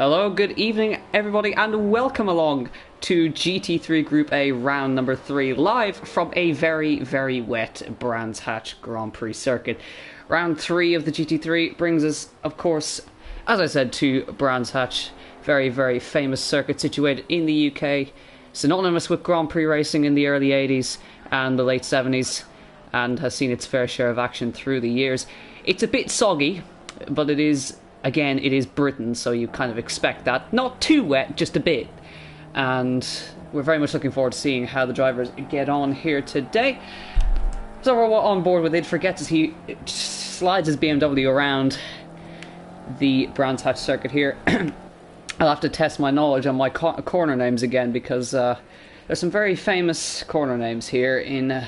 Hello, good evening everybody, and welcome along to GT3 Group A round number 3, live from a very, very wet Brands Hatch Grand Prix circuit. Round 3 of the GT3 brings us, of course, as I said, to Brands Hatch, very, very famous circuit situated in the UK, synonymous with Grand Prix racing in the early 80s and the late 70s, and has seen its fair share of action through the years. It's a bit soggy, but it is... Again, it is Britain, so you kind of expect that. Not too wet, just a bit. And we're very much looking forward to seeing how the drivers get on here today. So we're on board with it. Forgets as he slides his BMW around the Brands Hatch circuit here. I'll have to test my knowledge on my corner names again, because there's some very famous corner names here in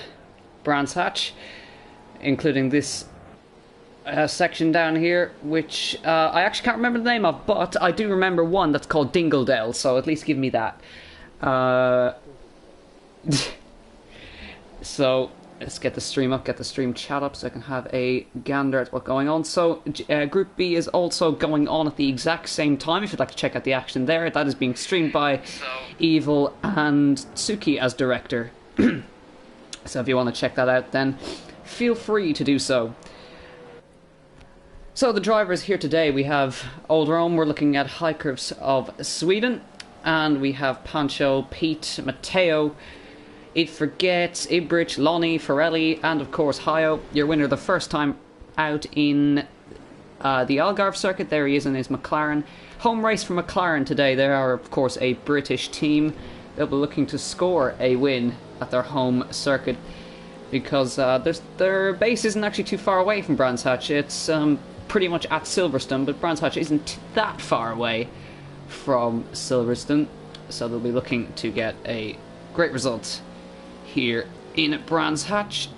Brands Hatch, including this section down here, which I actually can't remember the name of, but I do remember one that's called Dingledale, so at least give me that. So let's get the stream up, get the stream chat up, so I can have a gander at what's going on. So Group B is also going on at the exact same time. If you'd like to check out the action there, that is being streamed by Evil and Suki as director. So if you want to check that out, then feel free to do so. So the drivers here today, we have Old Rome, we're looking at Hikers of Sweden, and we have Pancho, Pete, Matteo, It Forgets, Ibrich, Lonnie, Ferrelli, and of course Hayo, your winner the first time out in the Algarve circuit. There he is in his McLaren. Home race for McLaren today. They are of course a British team. They'll be looking to score a win at their home circuit, because their base isn't actually too far away from Brands Hatch. It's pretty much at Silverstone, but Brands Hatch isn't that far away from Silverstone, so they'll be looking to get a great result here in Brands Hatch.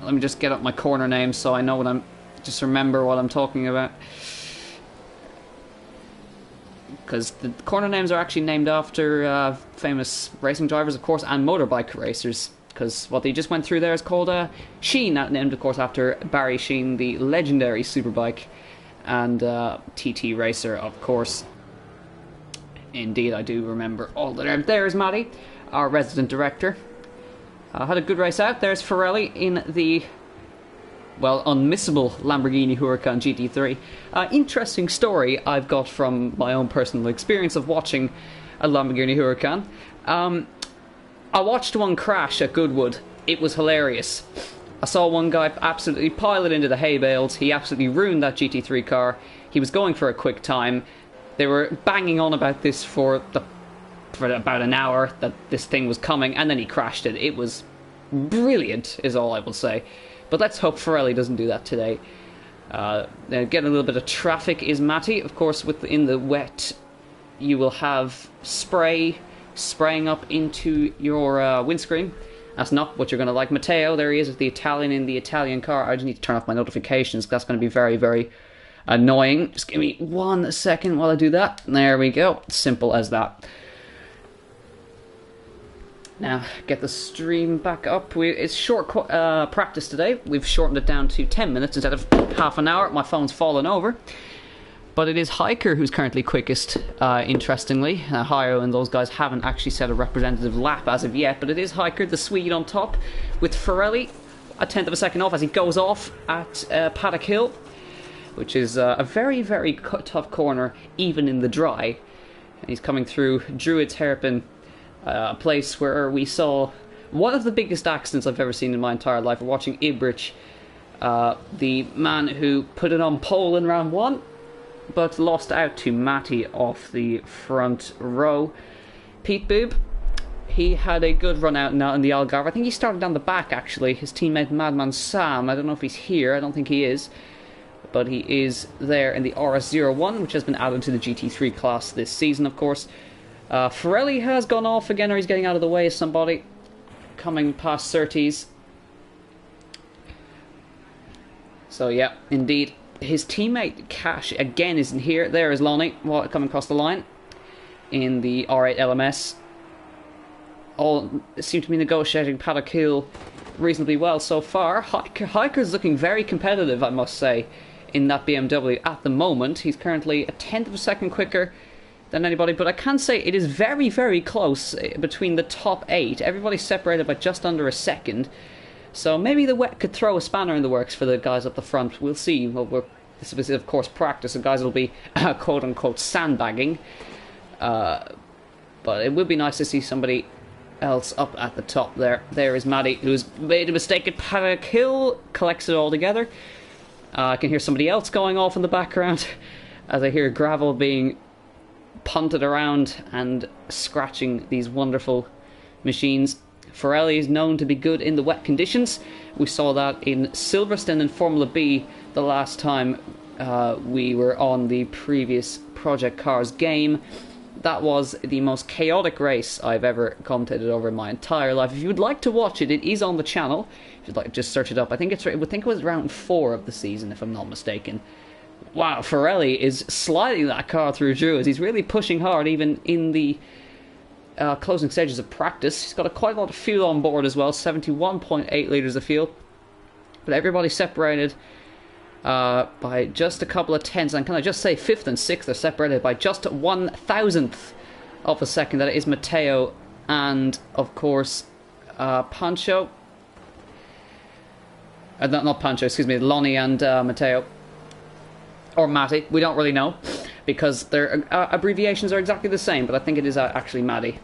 Let me just get up my corner names so I know what remember what I'm talking about, because the corner names are actually named after famous racing drivers, of course, and motorbike racers. Because what they just went through there is called Sheen, named of course after Barry Sheen, the legendary superbike and TT racer, of course. Indeed, I do remember all that. There's Matty, our resident director. Had a good race out. There's Ferrelli in the, well, unmissable Lamborghini Huracan GT3. Interesting story I've got from my own personal experience of watching a Lamborghini Huracan. I watched one crash at Goodwood. It was hilarious. I saw one guy absolutely pile it into the hay bales. He absolutely ruined that GT3 car. He was going for a quick time. They were banging on about this for about an hour, that this thing was coming, and then he crashed it. It was brilliant, is all I will say. But let's hope Ferrelli doesn't do that today. Getting a little bit of traffic is Matty. Of course, in the wet, you will have spraying up into your windscreen. That's not what you're going to like. Matteo, there he is with the Italian in the Italian car. I just need to turn off my notifications. That's going to be very, very annoying. Just give me 1 second while I do that. There we go. Simple as that. Now, get the stream back up. It's short practice today. We've shortened it down to 10 minutes instead of half an hour. My phone's fallen over. But it is Hiker who's currently quickest, interestingly. Hayo and those guys haven't actually set a representative lap as of yet, but it is Hiker, the Swede, on top, with Ferrelli a tenth of a second off as he goes off at Paddock Hill, which is a very, very tough corner, even in the dry. And he's coming through Druid's Hairpin, a place where we saw one of the biggest accidents I've ever seen in my entire life. We're watching Ibrich, the man who put it on pole in round 1, but lost out to Matty off the front row. Pete Boob, he had a good run out in the Algarve. I think he started down the back, actually. His teammate Madman Sam, I don't know if he's here, I don't think he is, but he is there in the RS01, which has been added to the GT3 class this season, of course. Ferrelli has gone off again, or he's getting out of the way of somebody coming past Surtees. So yeah, indeed. His teammate Cash again isn't here. There is Lonnie coming across the line in the R8 LMS. All seem to be negotiating Paddock Hill reasonably well so far. Hiker's looking very competitive, I must say, in that BMW at the moment. He's currently a tenth of a second quicker than anybody, but I can say it is very, very close between the top 8. Everybody's separated by just under a second. So maybe the wet could throw a spanner in the works for the guys up the front. We'll see. Well, this is, of course, practice. The guys will be, quote-unquote, sandbagging. But it would be nice to see somebody else up at the top there. There is Maddie, who's made a mistake at Paddock Hill, collects it all together. I can hear somebody else going off in the background as I hear gravel being punted around and scratching these wonderful machines. Pirelli is known to be good in the wet conditions. We saw that in Silverstone in Formula B the last time we were on the previous Project Cars game. That was the most chaotic race I've ever commentated over in my entire life. If you would like to watch it, it is on the channel. If you'd like, just search it up. I think it was round 4 of the season, if I'm not mistaken. Wow, Pirelli is sliding that car through Drew as he's really pushing hard, even in the closing stages of practice. He's got quite a lot of fuel on board as well, 71.8 litres of fuel. But everybody's separated by just a couple of tenths, and can I just say 5th and 6th are separated by just 1,000th of a second. That is Matteo and, of course, Pancho. Not Pancho, excuse me, Lonnie and Matteo. Or Matty, we don't really know, because their abbreviations are exactly the same, but I think it is actually Matty.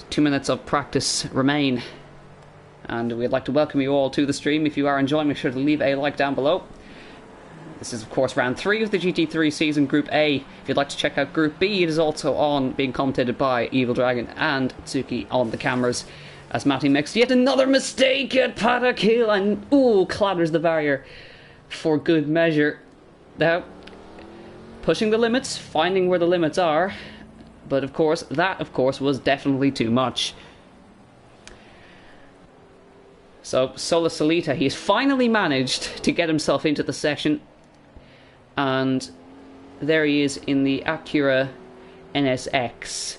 2 minutes of practice remain, and we'd like to welcome you all to the stream. If you are enjoying, make sure to leave a like down below. This is, of course, round 3 of the GT3 season, Group A. If you'd like to check out Group B, it is also on, being commentated by Evil Dragon and Tsuki on the cameras, as Matty makes yet another mistake at Paddock Hill and, ooh, clatters the barrier for good measure. Now, pushing the limits, finding where the limits are, but of course, that, of course, was definitely too much. So, Sola Solita, he's finally managed to get himself into the session, and there he is in the Acura NSX.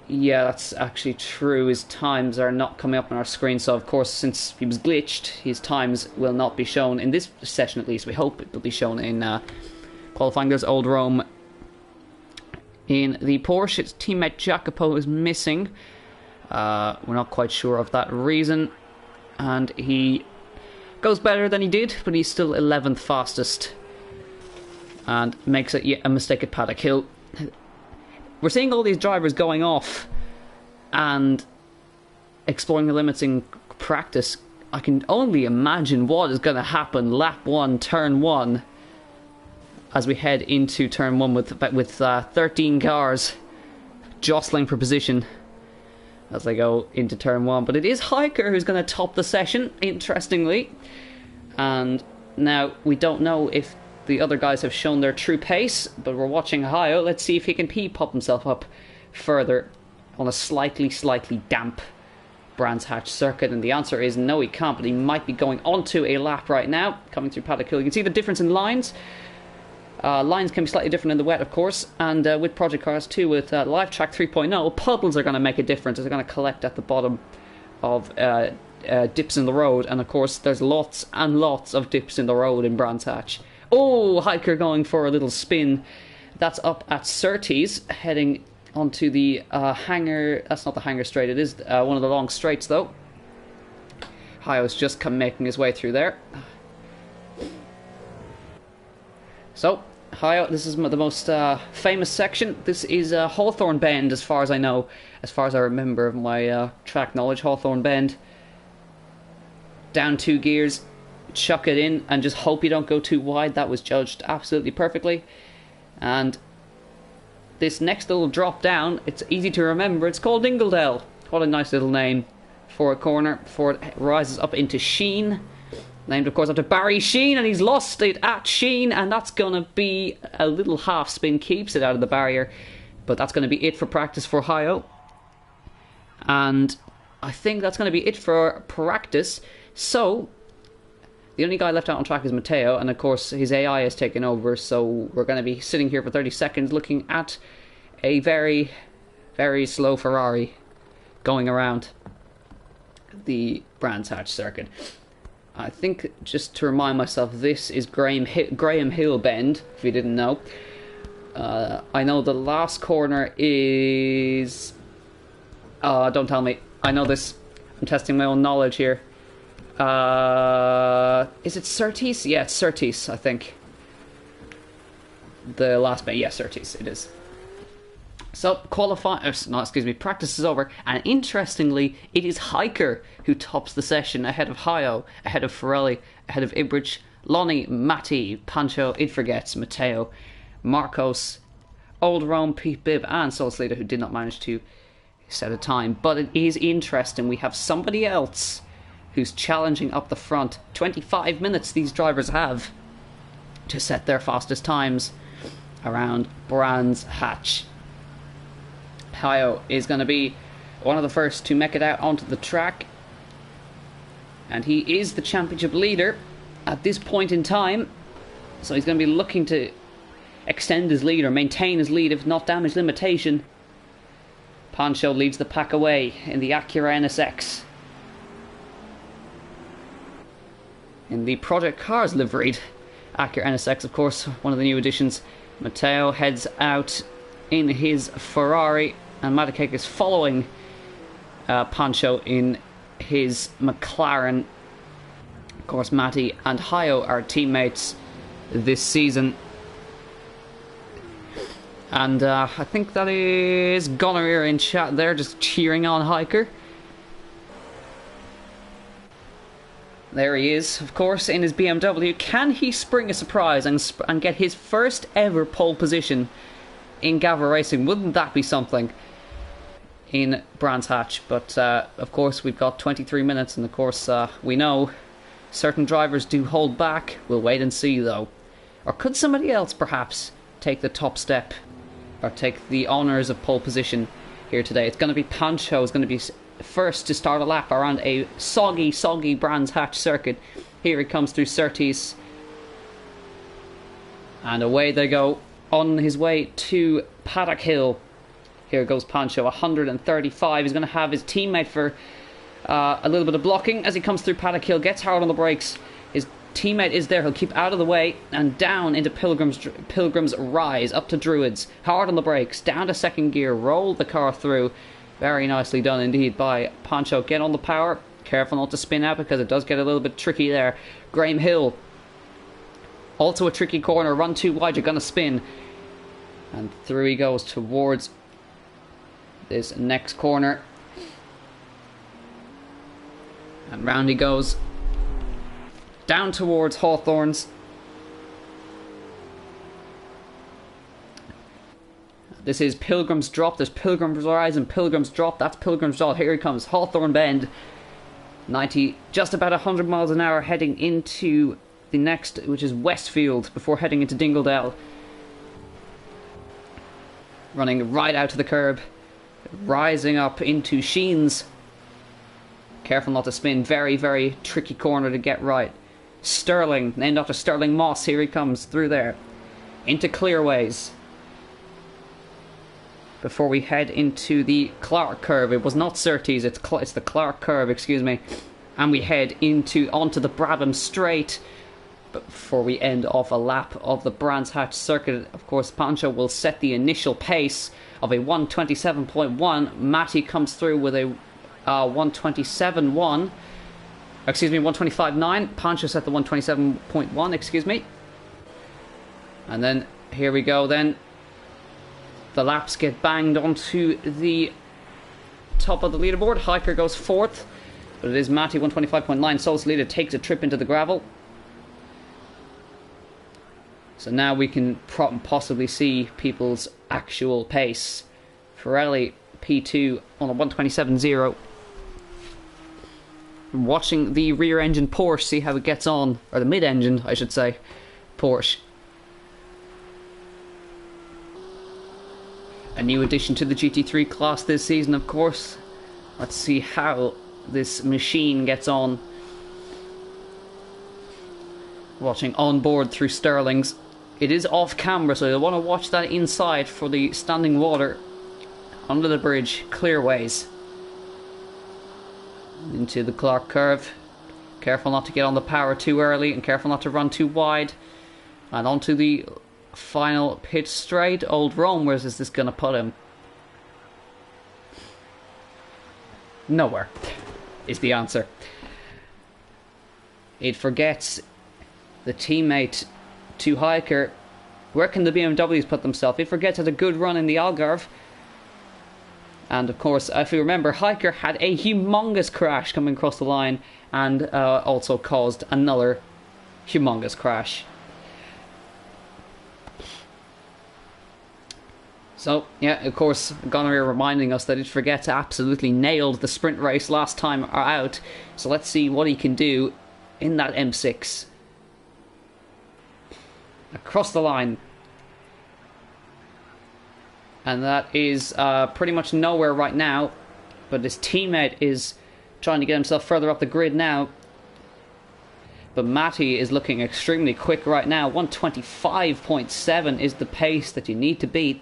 Yeah, that's actually true. His times are not coming up on our screen, so of course, since he was glitched, his times will not be shown in this session at least. We hope it will be shown in qualifying. There's Old Rome in the Porsche. His teammate Jacopo is missing. We're not quite sure of that reason, and he goes better than he did, but he's still 11th fastest and makes a mistake at Paddock Hill. We're seeing all these drivers going off and exploring the limits in practice. I can only imagine what is going to happen lap 1, turn 1, as we head into turn 1 with 13 cars jostling for position as they go into turn 1. But it is Hiker who's going to top the session, interestingly. And now we don't know if the other guys have shown their true pace, but we're watching Hayo. Let's see if he can pop himself up further on a slightly damp Brands Hatch circuit. And the answer is no, he can't, but he might be going onto a lap right now, coming through Paddock Hill. You can see the difference in lines. Lines can be slightly different in the wet, of course, and with Project Cars 2, with Live Track 3.0, puddles are going to make a difference. They're going to collect at the bottom of dips in the road, and of course there's lots and lots of dips in the road in Brands Hatch. Oh, Hiker going for a little spin. That's up at Surtees, heading onto the hangar. That's not the hangar straight, it is one of the long straights though. Hayo's just making his way through there. So, Hayo, this is the most famous section. This is Hawthorne Bend, as far as I know, as far as I remember of my track knowledge. Hawthorne Bend. Down 2 gears. Chuck it in and just hope you don't go too wide. That was judged absolutely perfectly. And this next little drop down, it's easy to remember. It's called Ingledale. What a nice little name for a corner before it rises up into Sheen. Named, of course, after Barry Sheen, and he's lost it at Sheen, and that's going to be a little half spin, keeps it out of the barrier. But that's going to be it for practice for Hayo. And I think that's going to be it for practice. So the only guy left out on track is Matteo, and of course his AI has taken over, so we're going to be sitting here for 30 seconds looking at a very, very slow Ferrari going around the Brands Hatch circuit. I think, just to remind myself, this is Graham Hill Bend, if you didn't know. I know the last corner is... don't tell me. I know this. I'm testing my own knowledge here. Is it Surtees? Yeah, it's Surtees, I think. The last bit, yeah, Surtees, it is. So, practice is over, and interestingly, it is Hiker who tops the session ahead of Hayo, ahead of Ferrelli, ahead of Ibrich, Lonnie, Matti, Pancho, Idforgets, Matteo, Marcos, Old Rome, Pete Bibb, and Solsleda, who did not manage to set a time. But it is interesting, we have somebody else who's challenging up the front. 25 minutes these drivers have to set their fastest times around Brands Hatch. Hayo is going to be one of the first to make it out onto the track, and he is the championship leader at this point in time, so he's going to be looking to extend his lead or maintain his lead, if not damage limitation. Pancho leads the pack away in the Acura NSX. In the Project Cars liveried Acura NSX, of course, one of the new additions. Matteo heads out in his Ferrari, and Maticek is following Pancho in his McLaren. Of course, Matti and Hayo are teammates this season. And I think that is Gunnar in chat there, just cheering on Hiker. There he is, of course, in his BMW. Can he spring a surprise and get his first ever pole position in GAVRA Racing? Wouldn't that be something in Brands Hatch? But of course, we've got 23 minutes, and of course, we know certain drivers do hold back. We'll wait and see, though. Or could somebody else perhaps take the top step, or take the honours of pole position here today? It's going to be Pancho, who's going to be first to start a lap around a soggy Brands Hatch circuit. Here he comes through Surtees, and away they go on his way to Paddock Hill. Here goes Pancho, 135. He's going to have his teammate for a little bit of blocking as he comes through Paddock Hill, gets hard on the brakes. His teammate is there, he'll keep out of the way, and down into Pilgrim's Rise, up to Druids. Hard on the brakes, down to second gear, roll the car through. Very nicely done indeed by Pancho. Get on the power. Careful not to spin out, because it does get a little bit tricky there. Graham Hill. Also a tricky corner. Run too wide, you're going to spin. And through he goes towards this next corner. And round he goes. Down towards Hawthorns. This is Pilgrim's Drop. There's Pilgrim's Rise and Pilgrim's Drop. That's Pilgrim's Drop. Here he comes. Hawthorn Bend. 90, just about 100 miles an hour, heading into the next, which is Westfield, before heading into Dingledale. Running right out to the curb. Rising up into Sheens. Careful not to spin. Very, very tricky corner to get right. Sterling, named after Sterling Moss. Here he comes through there. Into Clearways. Before we head into the Clark curve. It was not Surtees, it's the Clark curve, excuse me. And we head onto the Brabham Straight before we end off a lap of the Brands Hatch circuit. Of course, Pancho will set the initial pace of a 127.1. Matti comes through with a 127.1. Excuse me, 125.9. Pancho set the 127.1, excuse me. And then, here we go then. The laps get banged onto the top of the leaderboard. Hiker goes fourth, but it is Matti, 125.9. Solsleda takes a trip into the gravel. So now we can possibly see people's actual pace. Ferrelli, P2 on a 127.0. Watching the rear engine Porsche see how it gets on, or the mid engine, I should say, Porsche. A new addition to the GT3 class this season, of course. Let's see how this machine gets on. Watching on board through Sterling's. It is off camera, so you'll want to watch that inside for the standing water. Under the bridge, Clearways. Into the Clark curve. Careful not to get on the power too early, and careful not to run too wide. And onto the final pit straight. Old Rome, where is this going to put him? Nowhere is the answer. It forgets the teammate to Hiker. Where can the BMWs put themselves? It forgets had a good run in the Algarve. And of course, if you remember, Hiker had a humongous crash coming across the line and also caused another humongous crash. So, yeah, of course, Gonorrhea reminding us that it forgets absolutely nailed the sprint race last time out. So let's see what he can do in that M6. Across the line. And that is pretty much nowhere right now. But his teammate is trying to get himself further up the grid now. But Matty is looking extremely quick right now. 125.7 is the pace that you need to beat.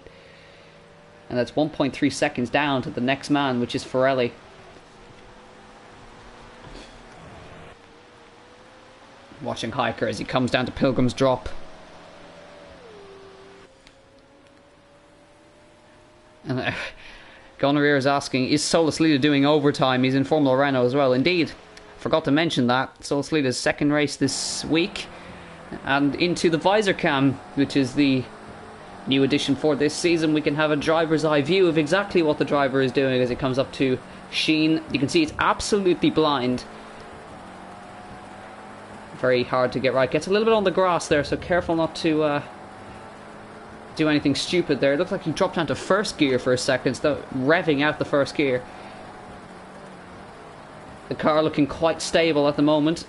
And that's 1.3 seconds down to the next man, which is Ferrelli. Watching Hiker as he comes down to Pilgrim's Drop. And Gonorrhea is asking, is Solis-Lita doing overtime? He's in Formula Renault as well. Indeed. Forgot to mention that. Solis-Lita's second race this week. And into the visor cam, which is the new addition for this season. We can have a driver's eye view of exactly what the driver is doing as he comes up to Sheen. You can see it's absolutely blind. Very hard to get right. Gets a little bit on the grass there, so careful not to do anything stupid there. It looks like he dropped down to first gear for a second, so revving out the first gear. The car looking quite stable at the moment.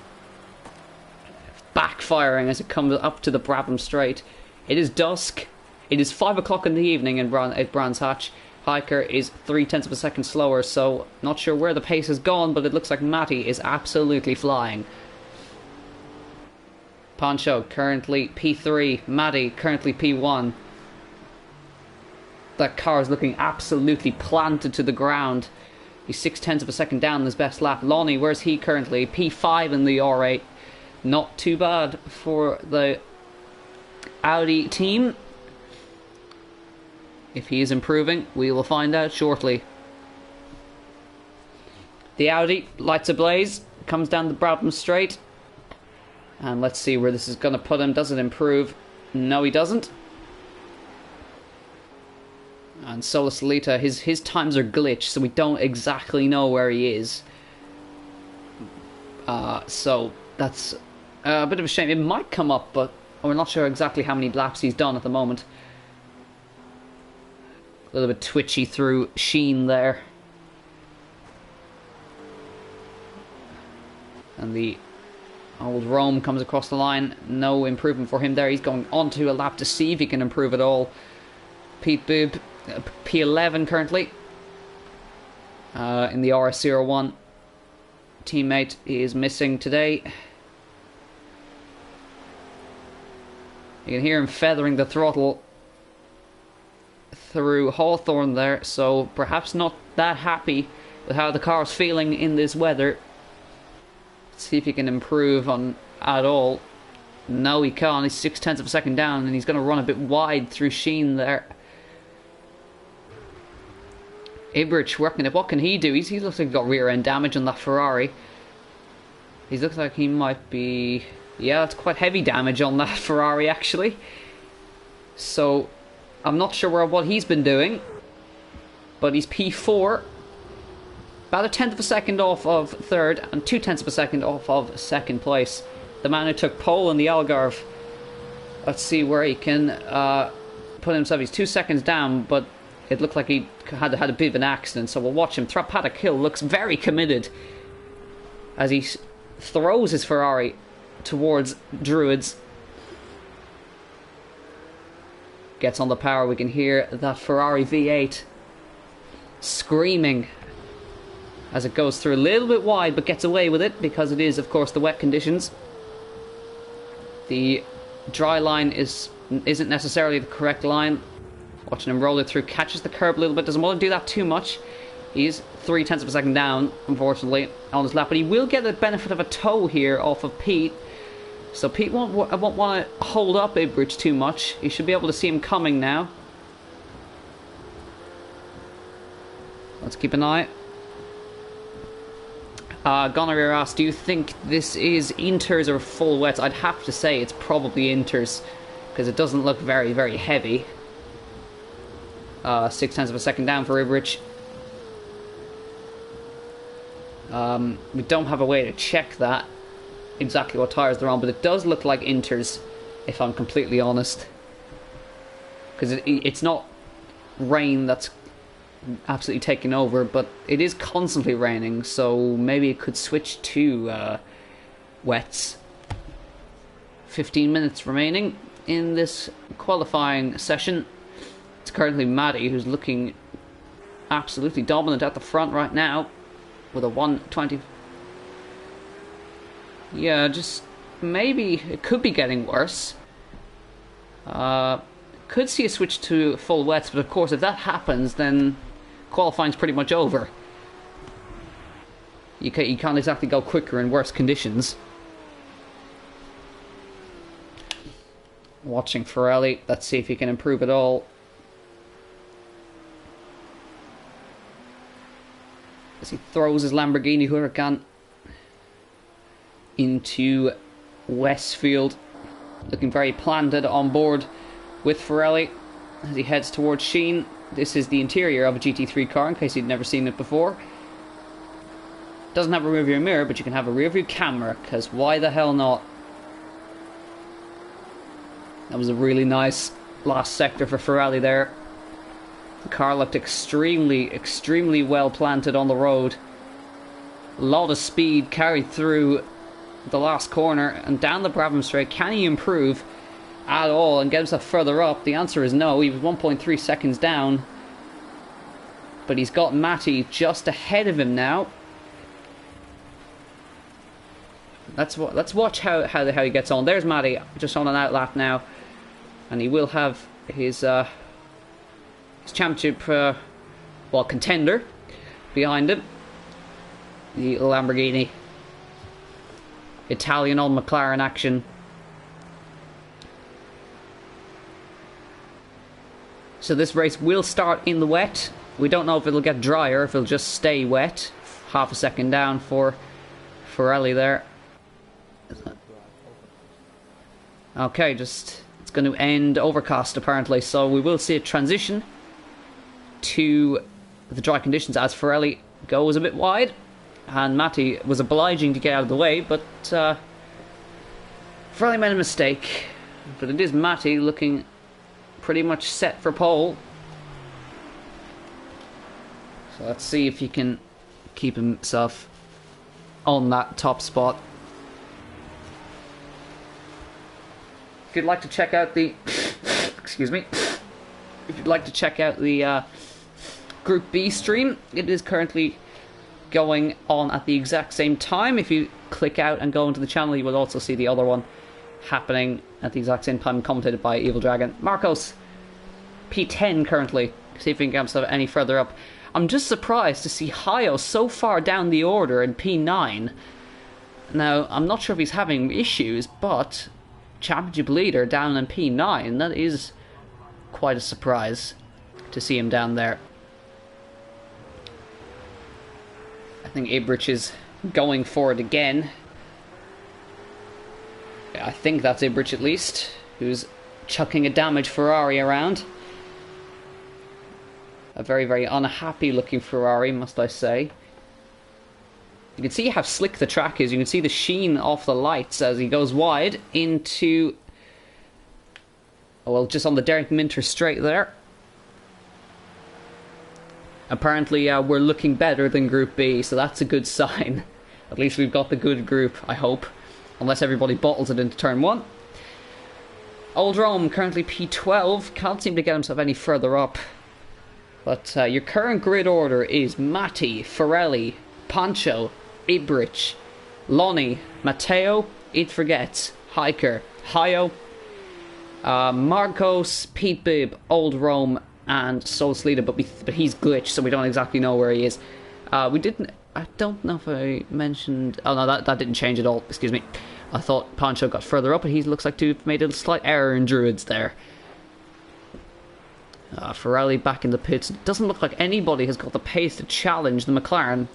Backfiring as it comes up to the Brabham Straight. It is dusk. It is 5 o'clock in the evening at Brands Hatch. Hiker is 0.3 of a second slower, so not sure where the pace has gone, but it looks like Matty is absolutely flying. Poncho currently P3, Matty currently P1. That car is looking absolutely planted to the ground. He's 0.6 of a second down in his best lap. Lonnie, where's he currently? P5 in the R8. Not too bad for the Audi team. If he is improving, we will find out shortly. The Audi, lights ablaze, comes down the Brabham Straight. And let's see where this is going to put him. Does it improve? No, he doesn't. And Solis-Lita, his times are glitched, so we don't exactly know where he is. So that's a bit of a shame. It might come up, but we're not sure exactly how many laps he's done at the moment. A little bit twitchy through Sheen there. And the old Rome comes across the line. No improvement for him there. He's going on to a lap to see if he can improve at all. Pete Boob, P11 currently. In the RS01. Teammate is missing today. You can hear him feathering the throttle through Hawthorne there, so perhaps not that happy with how the car is feeling in this weather. Let's see if he can improve on at all. No, he can't. He's 0.6 of a second down, and he's going to run a bit wide through Sheen there. Ibrich working it. What can he do? He looks like he got rear end damage on that Ferrari. He looks like he might be... Yeah, it's quite heavy damage on that Ferrari actually. So I'm not sure what he's been doing, but he's P4. About 1/10 of a second off of third and 0.2 of a second off of second place. The man who took pole in the Algarve. Let's see where he can put himself. He's 2 seconds down, but it looked like he had a bit of an accident, so we'll watch him. Paddock Hill looks very committed as he throws his Ferrari towards Druids. Gets on the power. We can hear that Ferrari V8 screaming as it goes through a little bit wide, but gets away with it because it is, of course, the wet conditions. The dry line isn't necessarily the correct line. Watching him roll it through, catches the curb a little bit, doesn't want to do that too much. He's 0.3 of a second down, unfortunately, on his lap, but he will get the benefit of a tow here off of Pete. So Pete won't want to hold up Ibrich too much. He should be able to see him coming now. Let's keep an eye. Gonorrhea asked, do you think this is inters or full wets? I'd have to say it's probably inters, because it doesn't look very, very heavy. 0.6 of a second down for Ibrich. We don't have a way to check that, exactly what tyres they're on, but it does look like inters, if I'm completely honest. Because it's not rain that's absolutely taking over, but it is constantly raining, so maybe it could switch to wets. 15 minutes remaining in this qualifying session. It's currently Maddie who's looking absolutely dominant at the front right now with a 1:20. Yeah, just maybe it could be getting worse. Could see a switch to full wets, but of course if that happens then qualifying's pretty much over. You can't exactly go quicker in worse conditions. Watching Ferrari, let's see if he can improve at all. As he throws his Lamborghini Huracan into Westfield, looking very planted on board with Ferrari as he heads towards Sheen. This is the interior of a GT3 car, in case you'd never seen it before. Doesn't have a rear view mirror, but you can have a rear view camera, because why the hell not? That was a really nice last sector for Ferrari there. The car looked extremely well planted on the road. A lot of speed carried through the last corner and down the Brabham straight. Can he improve at all and get himself further up? The answer is no. He was 1.3 seconds down, but he's got Matty just ahead of him now. Let's watch how he gets on. There's Matty just on an outlap now, and he will have his championship contender behind him, the Lamborghini. Italian on McLaren action. So this race will start in the wet. We don't know if it'll get drier, if it'll just stay wet. Half a second down for Pirelli there. Okay, it's going to end overcast apparently, so we will see a transition to the dry conditions as Pirelli goes a bit wide, and Matty was obliging to get out of the way, but Pirelli made a mistake. But it is Matty looking pretty much set for pole. So let's see if he can keep himself on that top spot. If you'd like to check out the excuse me, if you'd like to check out the Group B stream, it is currently going on at the exact same time. If you click out and go into the channel, you will also see the other one happening at the exact same time, commentated by Evil Dragon. Marcos, P10 currently. See if we can get himself any further up. I'm just surprised to see Hayo so far down the order in P9. Now, I'm not sure if he's having issues, but championship leader down in P9, that is quite a surprise to see him down there. I think Ibrich is going for it again. I think that's Ibrich at least, who's chucking a damaged Ferrari around. A very, very unhappy looking Ferrari, must I say. You can see how slick the track is. You can see the sheen off the lights as he goes wide into... well, just on the Derek Minter straight there. Apparently we're looking better than Group B, so that's a good sign. At least we've got the good group, I hope. Unless everybody bottles it into turn 1. Old Rome, currently P12, can't seem to get himself any further up. But your current grid order is Matty, Pirelli, Pancho, Ibrich, Lonnie, Matteo, It Forgets, Hiker, Hayo, Marcos, Pete Bibb, Old Rome, and Solus leader, but he's glitched, so we don't exactly know where he is. We didn't. I don't know if I mentioned. Oh no, that didn't change at all. Excuse me. I thought Pancho got further up, but he looks like to have made a slight error in Druids there. Ferrari back in the pits. It doesn't look like anybody has got the pace to challenge the McLaren.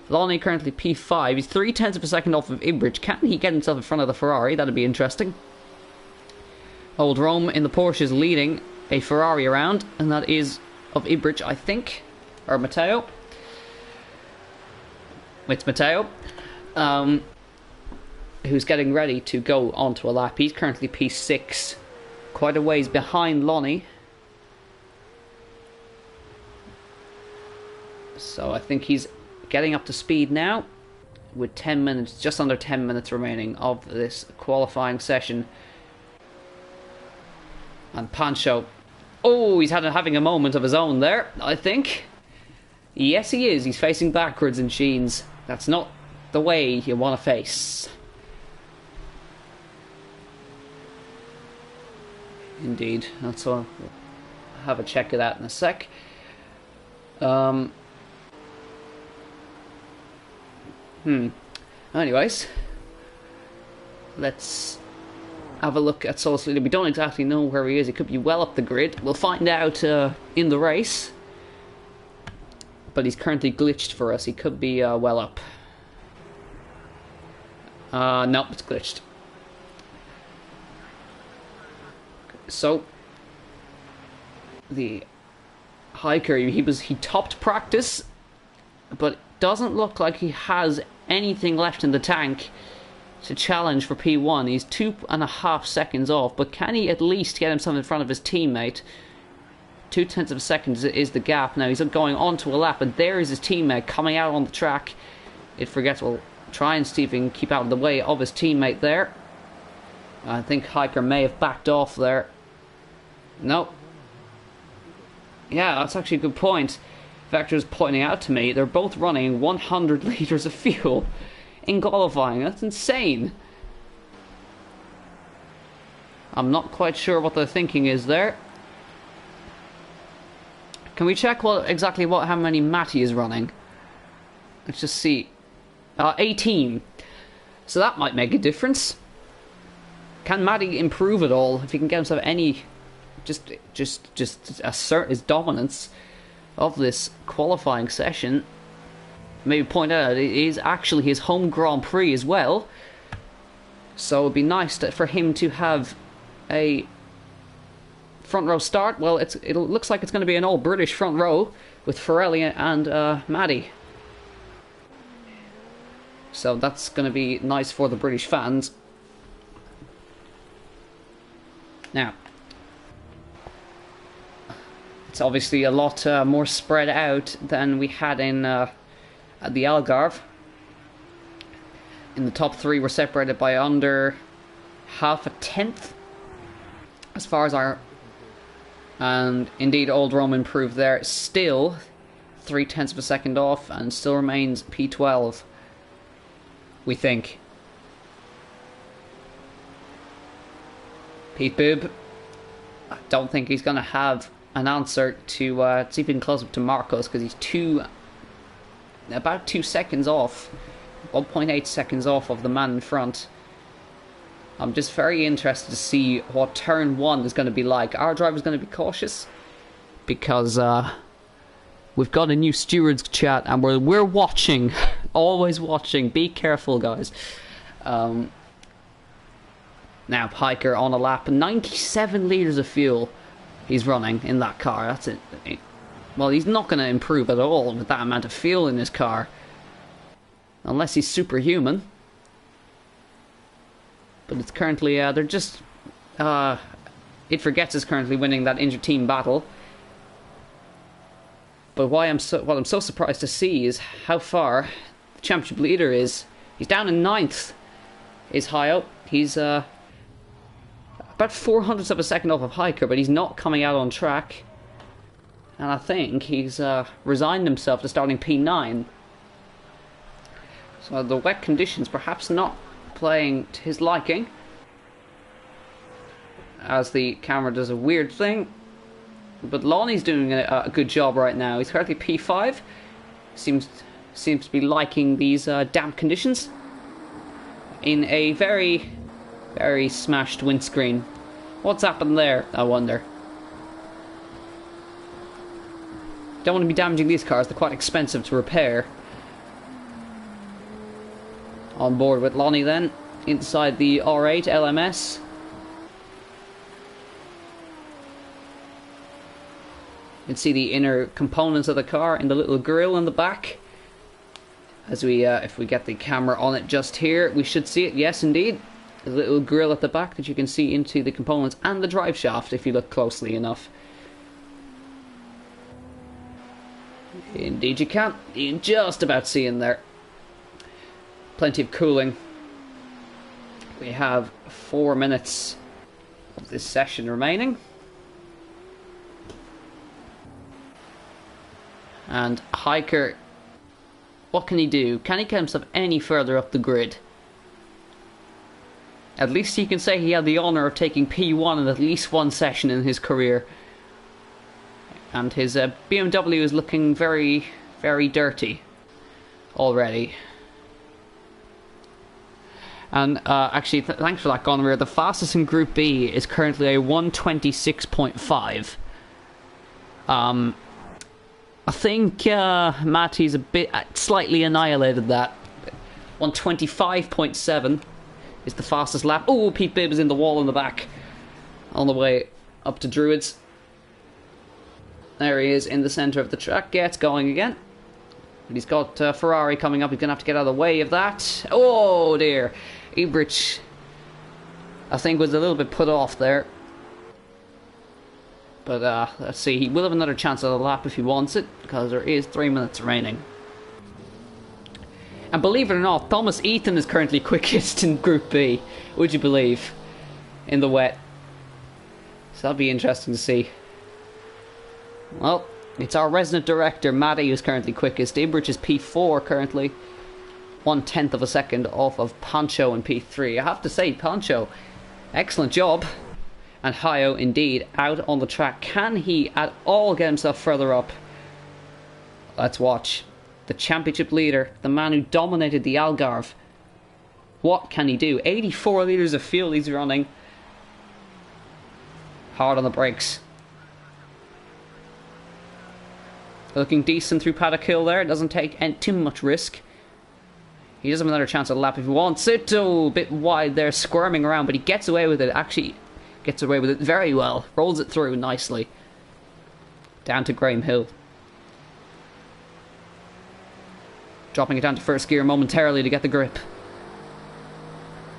Lonnie currently P5. He's 0.3 of a second off of Ibridge. Can he get himself in front of the Ferrari? That'd be interesting. Old Rome in the Porsche is leading a Ferrari around, and that is of Ibridge, I think. Or Matteo. It's Matteo. Who's getting ready to go onto a lap. He's currently P6. Quite a ways behind Lonnie. So I think he's getting up to speed now, with 10 minutes, just under 10 minutes remaining of this qualifying session. And Pancho, oh, he's having a moment of his own there, I think. Yes, he is. He's facing backwards in Sheens. That's not the way you want to face. Indeed. That's all. We'll have a check of that in a sec. Anyways, let's have a look at Solus leader. We don't exactly know where he is. He could be well up the grid. We'll find out in the race. But he's currently glitched for us. He could be well up. Nope, it's glitched. So the hiker, he topped practice, but it doesn't look like he has anything left in the tank to challenge for P1. He's 2.5 seconds off, but can he at least get himself in front of his teammate? 0.2 of a second is the gap. Now he's going on to a lap, and there is his teammate coming out on the track. It forgets. We'll try and see if he can keep out of the way of his teammate there. I think Hiker may have backed off there. Nope. Yeah, that's actually a good point. Vector's pointing out to me they're both running 100 litres of fuel in qualifying. That's insane. I'm not quite sure what the thinking is there. Can we check how many Matty is running? Let's just see. 18. So that might make a difference. Can Matty improve at all if he can get himself any, just assert his dominance of this qualifying session? Maybe point out it is actually his home Grand Prix as well, so it'd be nice for him to have a front row start. Well, it looks like it's going to be an all British front row with Ferrelli and Maddie. So that's going to be nice for the British fans. Now, it's obviously a lot more spread out than we had in at the Algarve. In the top three, we're separated by under half a tenth, as far as our... And indeed, Old Rome improved there. Still 0.3 of a second off, and still remains P12, we think. Pete Boob, I don't think he's going to have an answer to see if he can close up to Marcos, because he's about 2 seconds off, 1.8 seconds off of the man in front. I'm just very interested to see what turn one is going to be like. Our driver's going to be cautious because we've got a new stewards chat and we're watching, always watching. Be careful, guys. Now, Hiker on a lap, 97 litres of fuel he's running in that car. That's it. Well, he's not going to improve at all with that amount of fuel in his car, unless he's superhuman. But it's currently, they're just, It Forgets is currently winning that inter-team battle. But what I'm so surprised to see is how far the championship leader is. He's down in 9th, is Hayo. He's, about 0.04 of a second off of Hiker, but he's not coming out on track. And I think he's resigned himself to starting P9. So the wet conditions perhaps not playing to his liking, as the camera does a weird thing But Lonnie's doing a good job right now. He's currently P5. Seems to be liking these damp conditions. In a very, very smashed windscreen. What's happened there, I wonder? Don't want to be damaging these cars. They're quite expensive to repair. On board with Lonnie then. Inside the R8 LMS. You can see the inner components of the car in the little grille in the back. As we, if we get the camera on it just here, we should see it. Yes, indeed. A little grille at the back that you can see into the components and the drive shaft if you look closely enough. Indeed you can. You can just about see in there. Plenty of cooling. We have 4 minutes of this session remaining. And Hiker, what can he do? Can he get himself any further up the grid? At least he can say he had the honour of taking P1 in at least one session in his career. And his BMW is looking very, very dirty already. And actually, thanks for that, Gonrear. The fastest in Group B is currently a 1:26.5. I think Matty's a bit slightly annihilated that. 1:25.7 is the fastest lap. Oh, Pete Bibb is in the wall in the back on the way up to Druids. There he is in the centre of the track. Gets going again. But he's got Ferrari coming up. He's going to have to get out of the way of that. Oh dear. Ibrich, I think, was a little bit put off there. But let's see, he will have another chance at a lap if he wants it, because there is 3 minutes remaining. And believe it or not, Thomas Eaton is currently quickest in Group B, would you believe, in the wet. So that'll be interesting to see. Well, it's our resident director, Matty, who's currently quickest. Ibrich is P4 currently. 1/10 of a second off of Pancho in P3. I have to say, Pancho, excellent job. And Hayo, indeed, out on the track. Can he at all get himself further up? Let's watch. The championship leader, the man who dominated the Algarve. What can he do? 84 litres of fuel he's running. Hard on the brakes. Looking decent through Paddock Hill there. Doesn't take too much risk. He does have another chance at a lap if he wants it. Oh, a bit wide there, squirming around, but he gets away with it. Actually, gets away with it very well. Rolls it through nicely. Down to Graham Hill. Dropping it down to first gear momentarily to get the grip.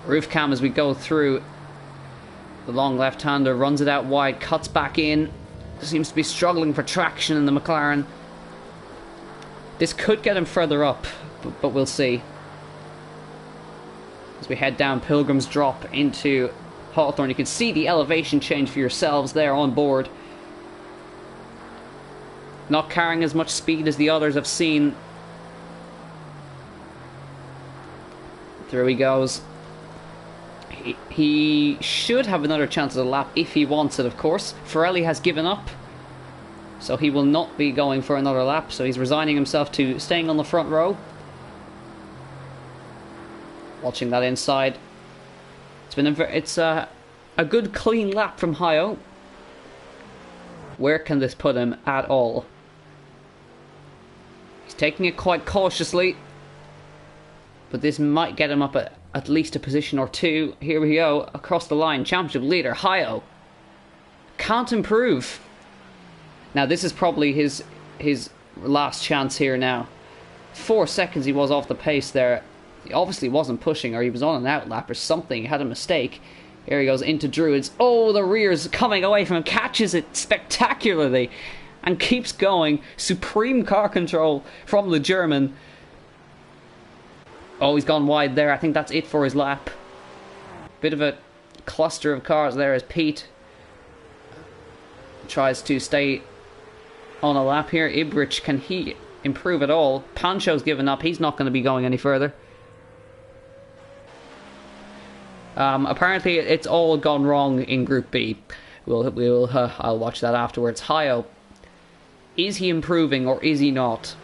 Roof cam as we go through. The long left-hander runs it out wide, cuts back in. Seems to be struggling for traction in the McLaren. This could get him further up, but we'll see. As we head down Pilgrim's Drop into Hawthorne, you can see the elevation change for yourselves there on board. Not carrying as much speed as the others have seen. Through he goes. He should have another chance at a lap if he wants it, of course. Pirelli has given up, so he will not be going for another lap. So he's resigning himself to staying on the front row. Watching that inside. It's a good clean lap from Hayo. Where can this put him at all? He's taking it quite cautiously, but this might get him up at least a position or two. Here we go, across the line, championship leader, Hayo. Can't improve. Now this is probably his last chance here now. 4 seconds he was off the pace there. He obviously wasn't pushing, or he was on an outlap or something. He had a mistake. Here he goes into Druids. Oh, the rear's coming away from him. Catches it spectacularly and keeps going. Supreme car control from the German. Oh, he's gone wide there. I think that's it for his lap. Bit of a cluster of cars there as Pete tries to stay on a lap here. Ibrich, can he improve at all? Pancho's given up. He's not going to be going any further. Apparently it's all gone wrong in Group B. I'll watch that afterwards. Hayo, is he improving or is he not?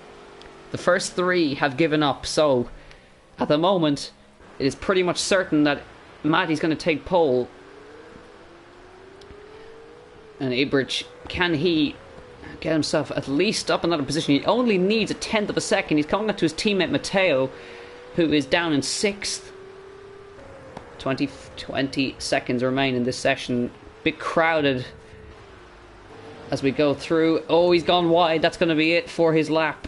The first three have given up, so at the moment it is pretty much certain that Matty's going to take pole. And Ibrich, can he get himself at least up another position? He only needs a tenth of a second. He's coming up to his teammate Matteo, who is down in 6th. 20 seconds remain in this session. Bit crowded as we go through. Oh, he's gone wide. That's going to be it for his lap.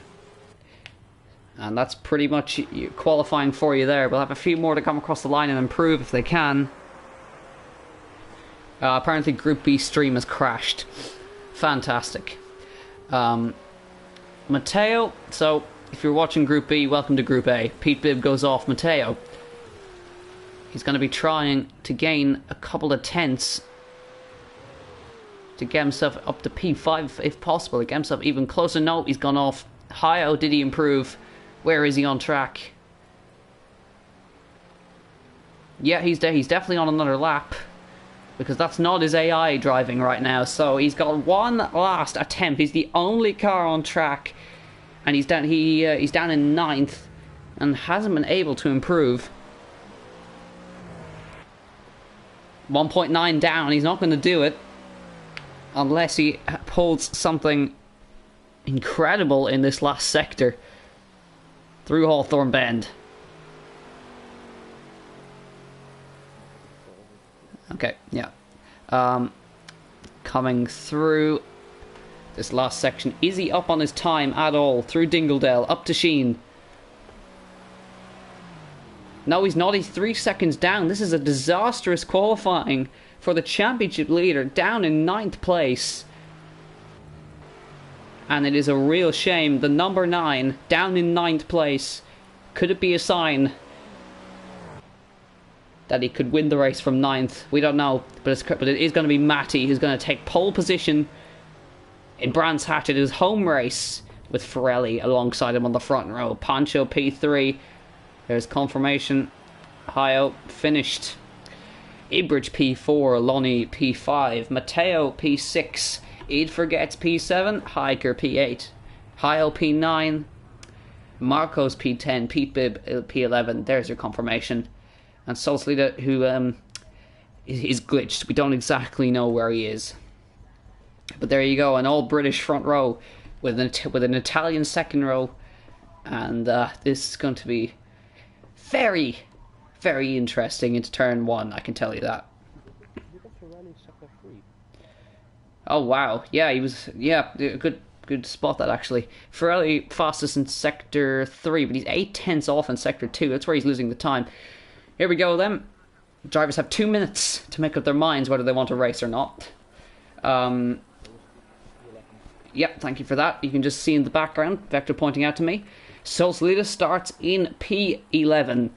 And that's pretty much qualifying for you there. We'll have a few more to come across the line and improve if they can. Apparently Group B stream has crashed. Fantastic. Matteo, so if you're watching Group B, welcome to Group A. Pete Bibb goes off. Matteo, he's going to be trying to gain a couple of tenths to get himself up to P5 if possible, to get himself even closer. No, he's gone off. Hayo, did he improve? Where is he on track? Yeah, he's definitely on another lap, because that's not his AI driving right now. So he's got one last attempt. He's the only car on track, and he's down. He's down in 9th and hasn't been able to improve. 1.9 down. He's not going to do it unless he pulls something incredible in this last sector through Hawthorne Bend. Okay, yeah. Coming through this last section. Is he up on his time at all? Through Dingledale, up to Sheen. No, he's not. He's 3 seconds down. This is a disastrous qualifying for the championship leader, down in 9th place. And it is a real shame. The number 9, down in 9th place. Could it be a sign that he could win the race from 9th? We don't know. But it is going to be Matty who's going to take pole position in Brands Hatch. It is home race with Ferrelli alongside him on the front row. Pancho P3. There's confirmation. Hayo finished. Ibrich P4, Lonnie P5, Matteo P6, Id Forgets P7, Hiker P8, Hayo P9, Marcos P10, Pete Bibb P11. There's your confirmation. And Solslida, who is glitched. We don't exactly know where he is. But there you go, an all British front row with an Italian second row. And this is going to be very, very interesting into turn 1, I can tell you that. Oh wow, yeah, he was, yeah, good spot that actually. Ferrelli fastest in sector 3, but he's 8 tenths off in sector 2. That's where he's losing the time. Here we go then. Drivers have 2 minutes to make up their minds whether they want to race or not. Yep, thank you for that. You can just see in the background, Vector pointing out to me. Solslida starts in P11.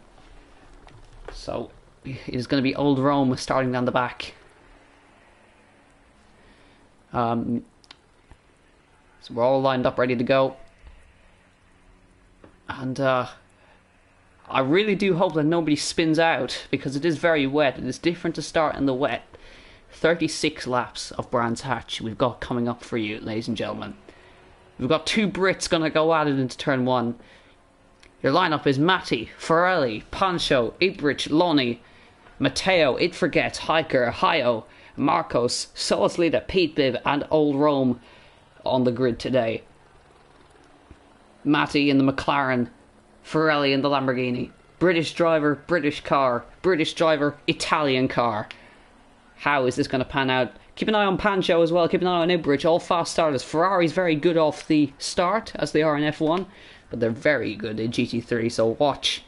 So it is going to be Old Rome starting down the back. So we're all lined up, ready to go. And I really do hope that nobody spins out, because it is very wet. It is different to start in the wet. 36 laps of Brands Hatch we've got coming up for you, ladies and gentlemen. We've got 2 Brits going to go at it into turn 1. Your lineup is Matty, Ferrelli, Pancho, Ibrich, Lonnie, Matteo, It Forgets, Hiker, Hayo, Marcos, Solslida, Pete Bibb, and Old Rome on the grid today. Matty in the McLaren, Ferrelli in the Lamborghini. British driver, British car. British driver, Italian car. How is this going to pan out? Keep an eye on Pancho as well. Keep an eye on Ibrich. All fast starters. Ferrari's very good off the start, as they are in F1. But they're very good in GT3. So watch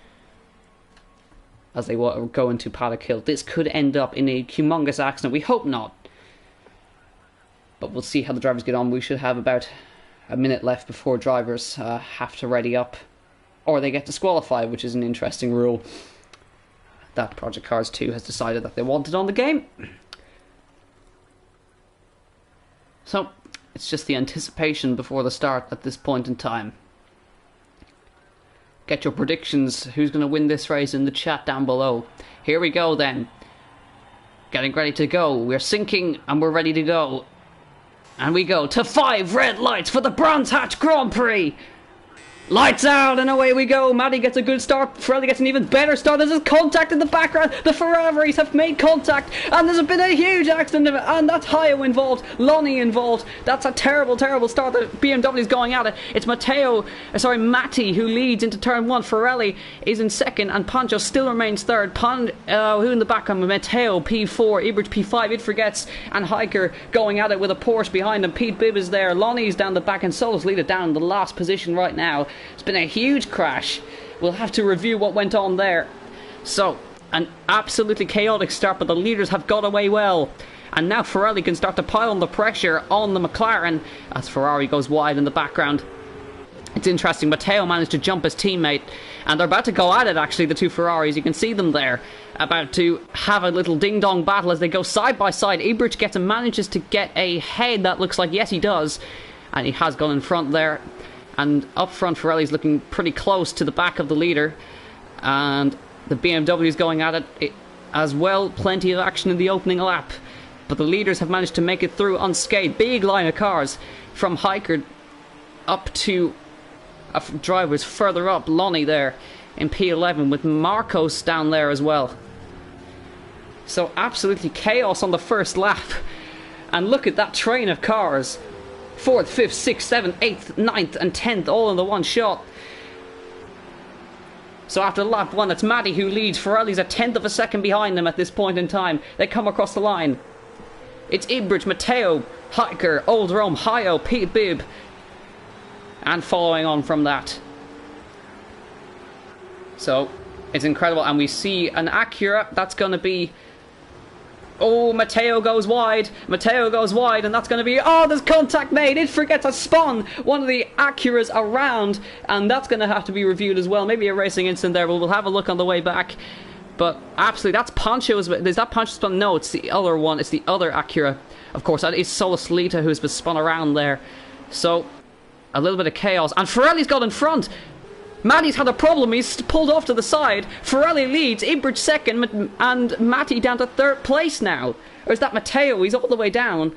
as they go into Paddock Hill. This could end up in a humongous accident. We hope not. But we'll see how the drivers get on. We should have about a minute left before drivers have to ready up. Or they get disqualified, which is an interesting rule that Project Cars 2 has decided that they wanted on the game. So, it's just the anticipation before the start at this point in time. Get your predictions, who's going to win this race, in the chat down below. Here we go then. Getting ready to go. We're sinking and we're ready to go. And we go to 5 red lights for the Bronze Hatch Grand Prix. Lights out and away we go. Matty gets a good start. Ferrari gets an even better start. There's a contact in the background. The Ferraris have made contact and there's been a huge accident and that's Hayo involved. Lonnie involved. That's a terrible, terrible start. The BMW's going at it. It's Matty who leads into turn 1. Ferrari is in second and Pancho still remains third. Who in the background? Matteo P4, Ibrich P5, it forgets, and Hiker going at it with a Porsche behind him. Pete Bibb is there. Lonnie's down the back and Solis leader down in the last position right now. It's been a huge crash. We'll have to review what went on there. So, an absolutely chaotic start, but the leaders have got away well. And now Ferrari can start to pile on the pressure on the McLaren as Ferrari goes wide in the background. It's interesting, Matteo managed to jump his teammate and they're about to go at it actually, the two Ferraris. You can see them there, about to have a little ding-dong battle as they go side by side. Ibrich gets and manages to get a head, that looks like, yes he does. And he has gone in front there. And up front, Ferrari's looking pretty close to the back of the leader. And the BMW is going at it as well. Plenty of action in the opening lap. But the leaders have managed to make it through unscathed. Big line of cars from Hiker up to drivers further up. Lonnie there in P11 with Marcos down there as well. So absolutely chaos on the first lap. And look at that train of cars. 4th, 5th, 6th, 7th, 8th, 9th and 10th all in the one shot. So after lap 1 it's Matty who leads. Ferrari's a 10th of a second behind them at this point in time. They come across the line. It's Ibrich, Matteo, Hiker, Old Rome, Hayo, Pete Bibb. And following on from that. So it's incredible, and we see an Acura. That's going to be... Oh, Matteo goes wide, and that's going to be... Oh, there's contact made. It forgets to spun one of the Acuras around, and that's going to have to be reviewed as well. Maybe a racing incident there, but we'll have a look on the way back. But absolutely, that's Pancho's... Is that Pancho's spun? No, it's the other one. It's the other Acura. Of course, that is Solis Lita who's been spun around there. So, a little bit of chaos. And Ferrari's got in front. Matty's had a problem, he's pulled off to the side. Ferrari leads, Ibrich second, and Matty down to 3rd place now. Or is that Matteo? He's all the way down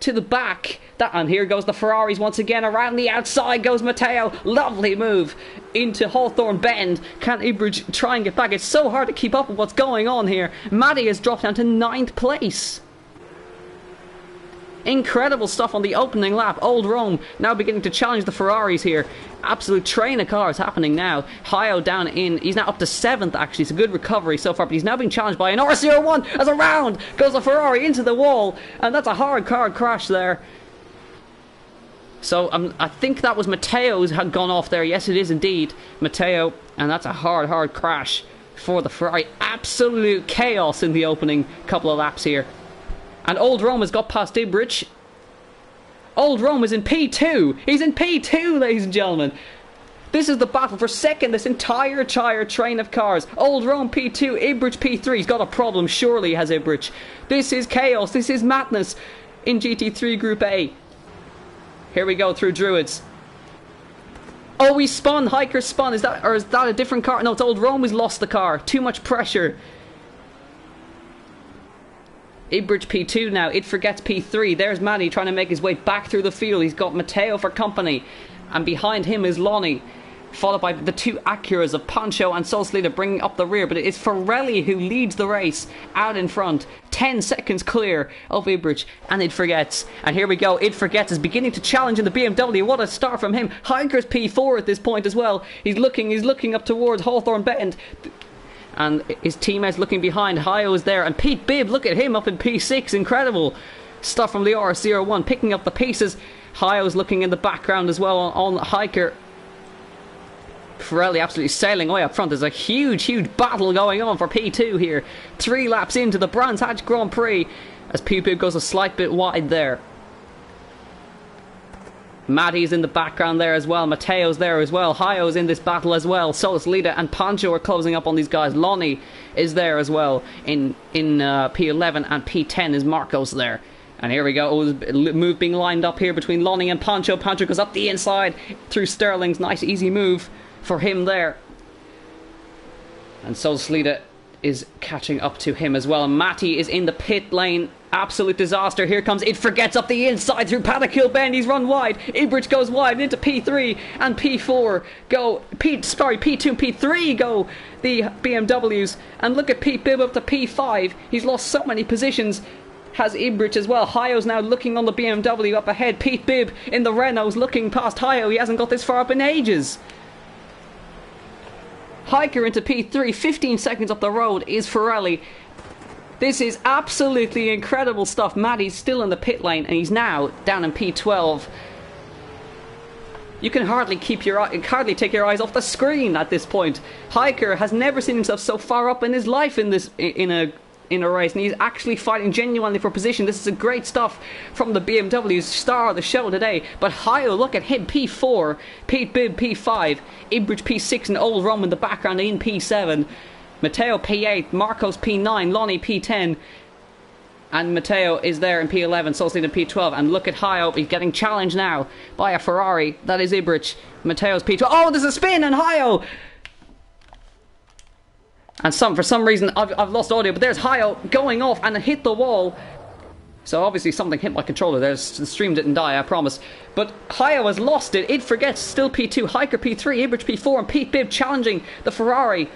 to the back. And here goes the Ferraris once again. Around the outside goes Matteo. Lovely move into Hawthorne Bend. Can Ibrich try and get back? It's so hard to keep up with what's going on here. Matty has dropped down to 9th place. Incredible stuff on the opening lap. Old Rome now beginning to challenge the Ferraris here. Absolute train of cars happening now. Hayo down in, he's now up to 7th actually. It's a good recovery so far, but he's now being challenged by an RC01 as around goes the Ferrari into the wall, and that's a hard crash there. So I think that was Matteo's had gone off there. Yes, it is indeed Matteo, and that's a hard crash for the Ferrari. Absolute chaos in the opening couple of laps here. And Old Rome has got past Ibrich. Old Rome is in P2. He's in P2, ladies and gentlemen. This is the battle for second, this entire train of cars. Old Rome P2, Ibrich P3. He's got a problem, surely, has Ibrich. This is chaos, this is madness in GT3 Group A. Here we go through Druids. Oh, he spun, Hiker spun. Is that a different car? No, it's Old Rome who's lost the car. Too much pressure. Ibrich P2 now, it forgets P3. There's Matty trying to make his way back through the field. He's got Matteo for company. And behind him is Lonnie. Followed by the two Acuras of Pancho and Solis Lita bringing up the rear. But it is Ferrari who leads the race out in front. 10 seconds clear of Ibrich. And it forgets. And here we go. It forgets is beginning to challenge in the BMW. What a start from him. Hiker's P4 at this point as well. He's looking up towards Hawthorne Bend. And his teammates looking behind. Hayo is there, and Pete Bibb, look at him up in P6. Incredible stuff from the RC01, picking up the pieces. Hayo's looking in the background as well on Hiker. Ferrari absolutely sailing away up front. There's a huge battle going on for P2 here. 3 laps into the Brands Hatch Grand Prix as Pete Bibb goes a slight bit wide there. Matty's in the background there as well. Matteo's there as well. Hayo's in this battle as well. Solis Lita and Pancho are closing up on these guys. Lonnie is there as well in P11, and P10 is Marcos there. And here we go. Oh, move being lined up here between Lonnie and Pancho. Pancho goes up the inside through Sterling's. Nice easy move for him there. And Solis Lita is catching up to him as well. And Matty is in the pit lane. Absolute disaster. Here comes It Forgets up the inside through Paddock Bend. He's run wide. Ibrich goes wide into P3 and P4 go. P2 and P3 go the BMWs. And look at Pete Bibb up to P5. He's lost so many positions. Has Ibrich as well. Hayo's now looking on the BMW up ahead. Pete Bibb in the Renault's looking past Hayo. He hasn't got this far up in ages. Hiker into P3, 15 seconds up the road is Ferrari. This is absolutely incredible stuff. Matty's still in the pit lane and he's now down in P12. You can hardly take your eyes off the screen at this point. Hiker has never seen himself so far up in his life in a race, and he's actually fighting genuinely for position. This is great stuff from the BMW's star of the show today. But Hayo, look at him, P4, Pete Bibb P5, Ibrich P6 and Old Rome in the background in P7, Matteo P8, Marcos P9, Lonnie P10, and Matteo is there in P11, Solstein in P12. And look at Hayo, he's getting challenged now by a Ferrari. That is Ibrich. Matteo's P12. Oh, there's a spin, and Hayo! And for some reason, I've lost audio, but there's Hayo going off and hit the wall. So obviously something hit my controller. The stream didn't die, I promise. But Hayo has lost it. It Forgets, still P2. Hiker P3, Ibrich P4, and Pete Bibb challenging the Ferrari.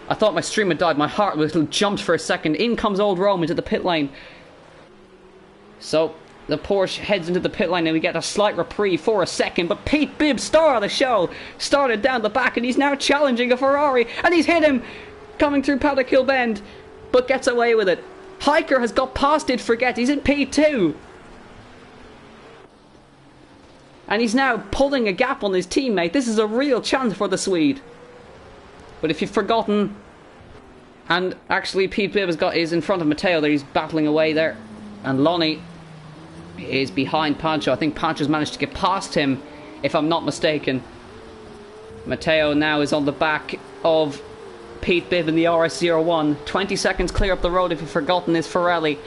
I thought my stream had died. My heart little jumped for a second. In comes Old Rome into the pit lane. So the Porsche heads into the pit lane and we get a slight reprieve for a second. But Pete Bibb, star of the show, started down the back and he's now challenging a Ferrari. And he's hit him coming through Paddock Bend, but gets away with it. Hiker has got past It Forgets. He's in P2. And he's now pulling a gap on his teammate. This is a real chance for the Swede. But if you've forgotten, and actually Pete Bibb is in front of Matteo there, he's battling away there. And Lonnie is behind Pancho. I think Pancho's managed to get past him, if I'm not mistaken. Matteo now is on the back of Pete Bibb in the RS01. 20 seconds clear up the road, if you've forgotten, is Ferrari.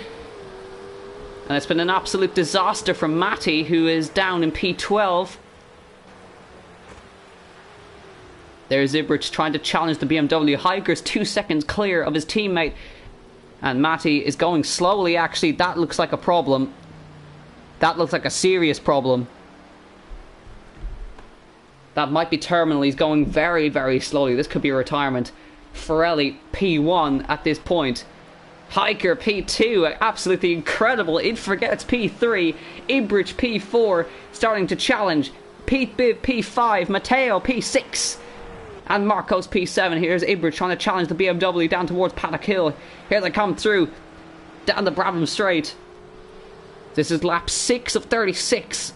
And it's been an absolute disaster from Matty, who is down in P12. There's Ibrich trying to challenge the BMW. Hiker's 2 seconds clear of his teammate. And Matty is going slowly, actually. That looks like a problem. That looks like a serious problem. That might be terminal. He's going very, very slowly. This could be a retirement. Ferrari P1 at this point. Hiker P2, absolutely incredible. It Forgets P3. Ibrich P4, starting to challenge. Pete Bibb P5. Matteo P6. And Marcos P7. Here's Ibrich trying to challenge the BMW down towards Paddock Hill. Here they come through. Down the Brabham Straight. This is lap 6 of 36.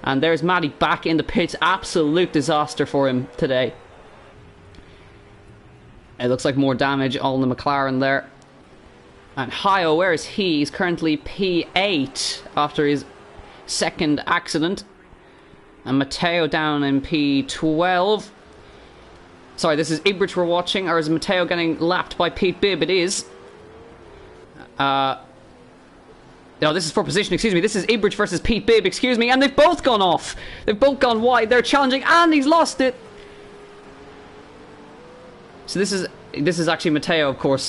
And there's Matty back in the pits. Absolute disaster for him today. It looks like more damage all in the McLaren there. And Hayo, where is he? He's currently P8 after his second accident. And Matteo down in P12. Sorry, this is Ibrich we're watching, or is Matteo getting lapped by Pete Bibb? It is. No, this is for position, excuse me. This is Ibrich versus Pete Bibb, excuse me. And they've both gone off. They've both gone wide. They're challenging, and he's lost it. So this is actually Matteo, of course.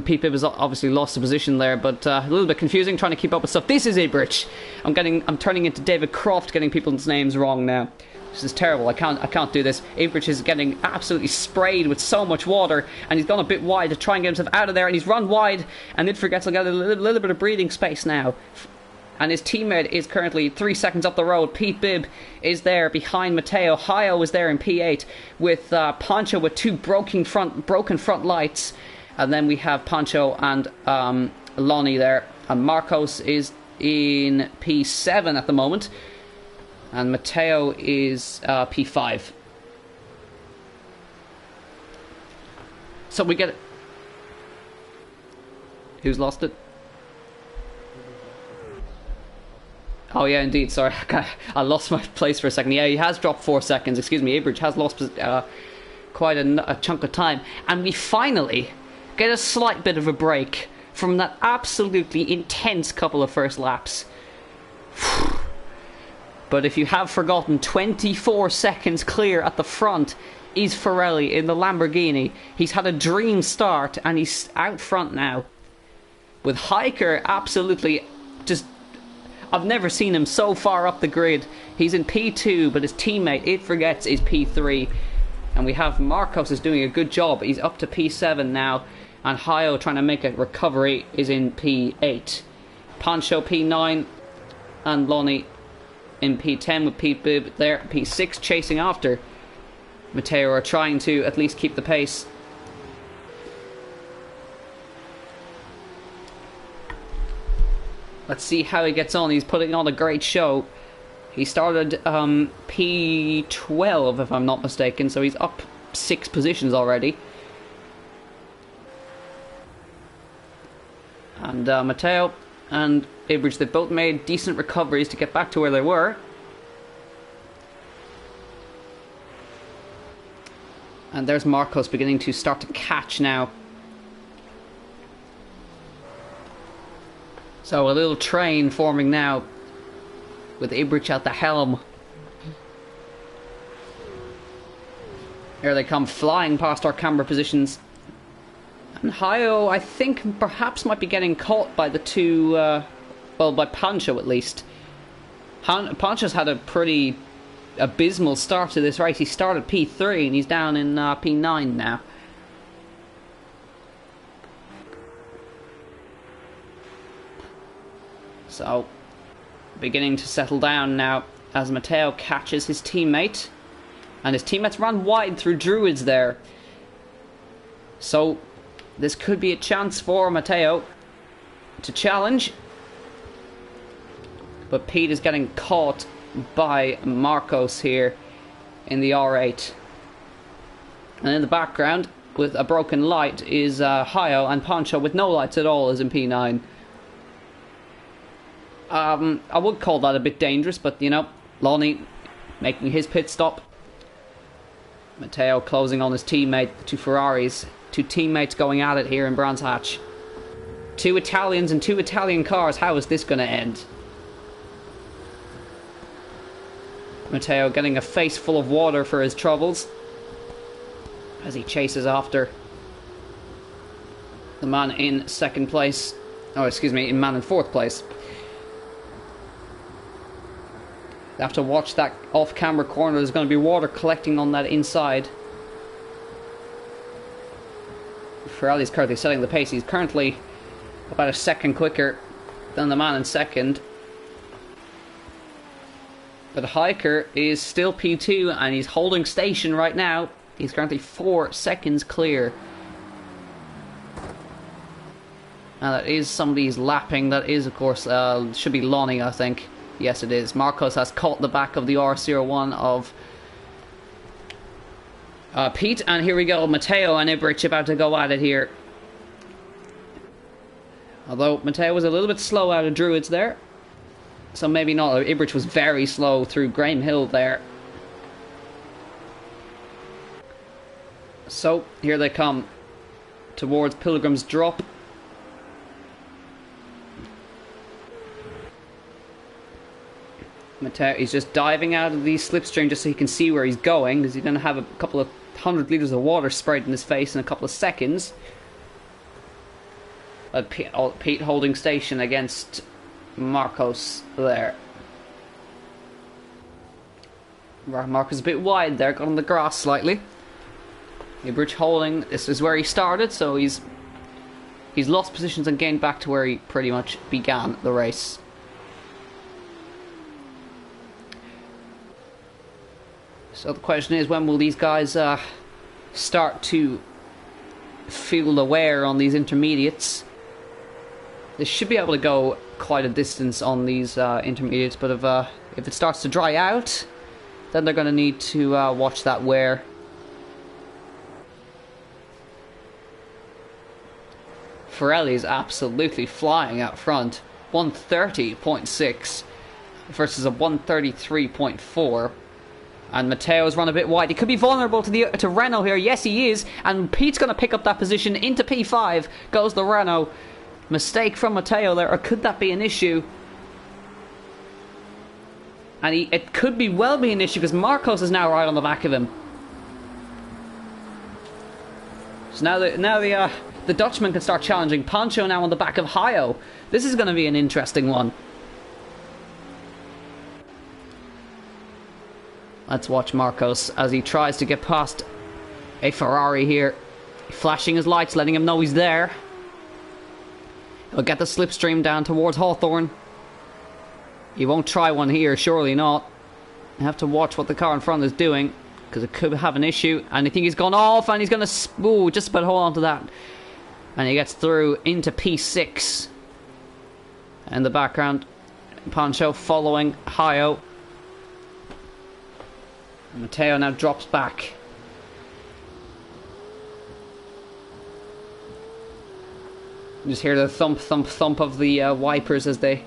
Pete Bibb has obviously lost the position there, but a little bit confusing trying to keep up with stuff. This is Ibrich. I'm turning into David Croft, getting people's names wrong now. This is terrible. I can't do this. Ibrich is getting absolutely sprayed with so much water, and he's gone a bit wide to try and get himself out of there, and he's run wide, and It Forgets to get a little bit of breathing space now. And his teammate is currently 3 seconds up the road. Pete Bibb is there behind Matteo. Hayo is there in P8 with Pancho with two broken front lights, and then we have Pancho and Lonnie there, and Marcos is in P7 at the moment. And Matteo is P5. So we get it. Who's lost it? Oh yeah, indeed. Sorry, I lost my place for a second. Yeah, he has dropped 4 seconds. Excuse me, Ibrich has lost quite a chunk of time. And we finally get a slight bit of a break from that absolutely intense couple of first laps. But if you have forgotten, 24 seconds clear at the front is Pirelli in the Lamborghini. He's had a dream start and he's out front now. With Hiker absolutely just... I've never seen him so far up the grid. He's in P2, but his teammate, it forgets, is P3. And we have Marcos is doing a good job. He's up to P7 now. And Hayo, trying to make a recovery, is in P8. Pancho P9. And Lonnie in P10 with Pete Bibb there. P6 chasing after. Matteo are trying to at least keep the pace. Let's see how he gets on. He's putting on a great show. He started P12 if I'm not mistaken, so he's up 6 positions already. And Matteo and Ibrich, they both made decent recoveries to get back to where they were. And there's Marcos beginning to start to catch now. So a little train forming now with Ibrich at the helm. Here they come flying past our camera positions. And Hayo, I think, perhaps might be getting caught by the two, well, by Pancho at least. Pancho's had a pretty abysmal start to this race. He started P3 and he's down in P9 now. So, beginning to settle down now as Matteo catches his teammate. And his teammates ran wide through Druids there. So, this could be a chance for Matteo to challenge. But Pete is getting caught by Marcos here in the R8. And in the background, with a broken light, is Hayo, and Pancho with no lights at all is in P9. I would call that a bit dangerous, but you know, Lonnie making his pit stop. Matteo closing on his teammate, the two Ferraris. Two teammates going at it here in Brands Hatch. 2 Italians and 2 Italian cars. How is this going to end? Matteo getting a face full of water for his troubles as he chases after the man in second place. Oh, excuse me, man in fourth place. You have to watch that off-camera corner. There's going to be water collecting on that inside. Pirelli's currently setting the pace. He's currently about a second quicker than the man in second. But Hiker is still P2 and he's holding station right now. He's currently 4 seconds clear. And that is somebody's lapping. That is, of course, should be Lonnie, I think. Yes, it is. Marcos has caught the back of the R01 of Pete, and here we go, Matteo and Ibrich about to go at it here. Although Matteo was a little bit slow out of Druids there, so maybe not. Ibrich was very slow through Graham Hill there. So here they come towards Pilgrim's Drop. Matteo, he's just diving out of the slipstream just so he can see where he's going, because he's going to have a couple of 100 litres of water sprayed in his face in a couple of seconds. Pete holding station against Marcos there. Marcos a bit wide there, got on the grass slightly. Ibrich holding, this is where he started, so he's lost positions and gained back to where he pretty much began the race. So the question is, when will these guys start to feel the wear on these intermediates? They should be able to go quite a distance on these intermediates, but if it starts to dry out, then they're going to need to watch that wear. Pirelli's absolutely flying out front. 130.6 versus a 133.4. And Matteo's run a bit wide. He could be vulnerable to Renault here. Yes, he is. And Pete's going to pick up that position into P5. Goes the Renault. Mistake from Matteo there. Or could that be an issue? And it could well be an issue because Marcos is now right on the back of him. So now the Dutchman can start challenging. Pancho now on the back of Hayo. This is going to be an interesting one. Let's watch Marcos as he tries to get past a Ferrari here. Flashing his lights, letting him know he's there. He'll get the slipstream down towards Hawthorne. He won't try one here, surely not. You have to watch what the car in front is doing, because it could have an issue. And I think he's gone off, and he's going to... Ooh, just about hold on to that. And he gets through into P6. In the background, Pancho following Hayo. Matteo now drops back. You just hear the thump, thump, thump of the wipers as they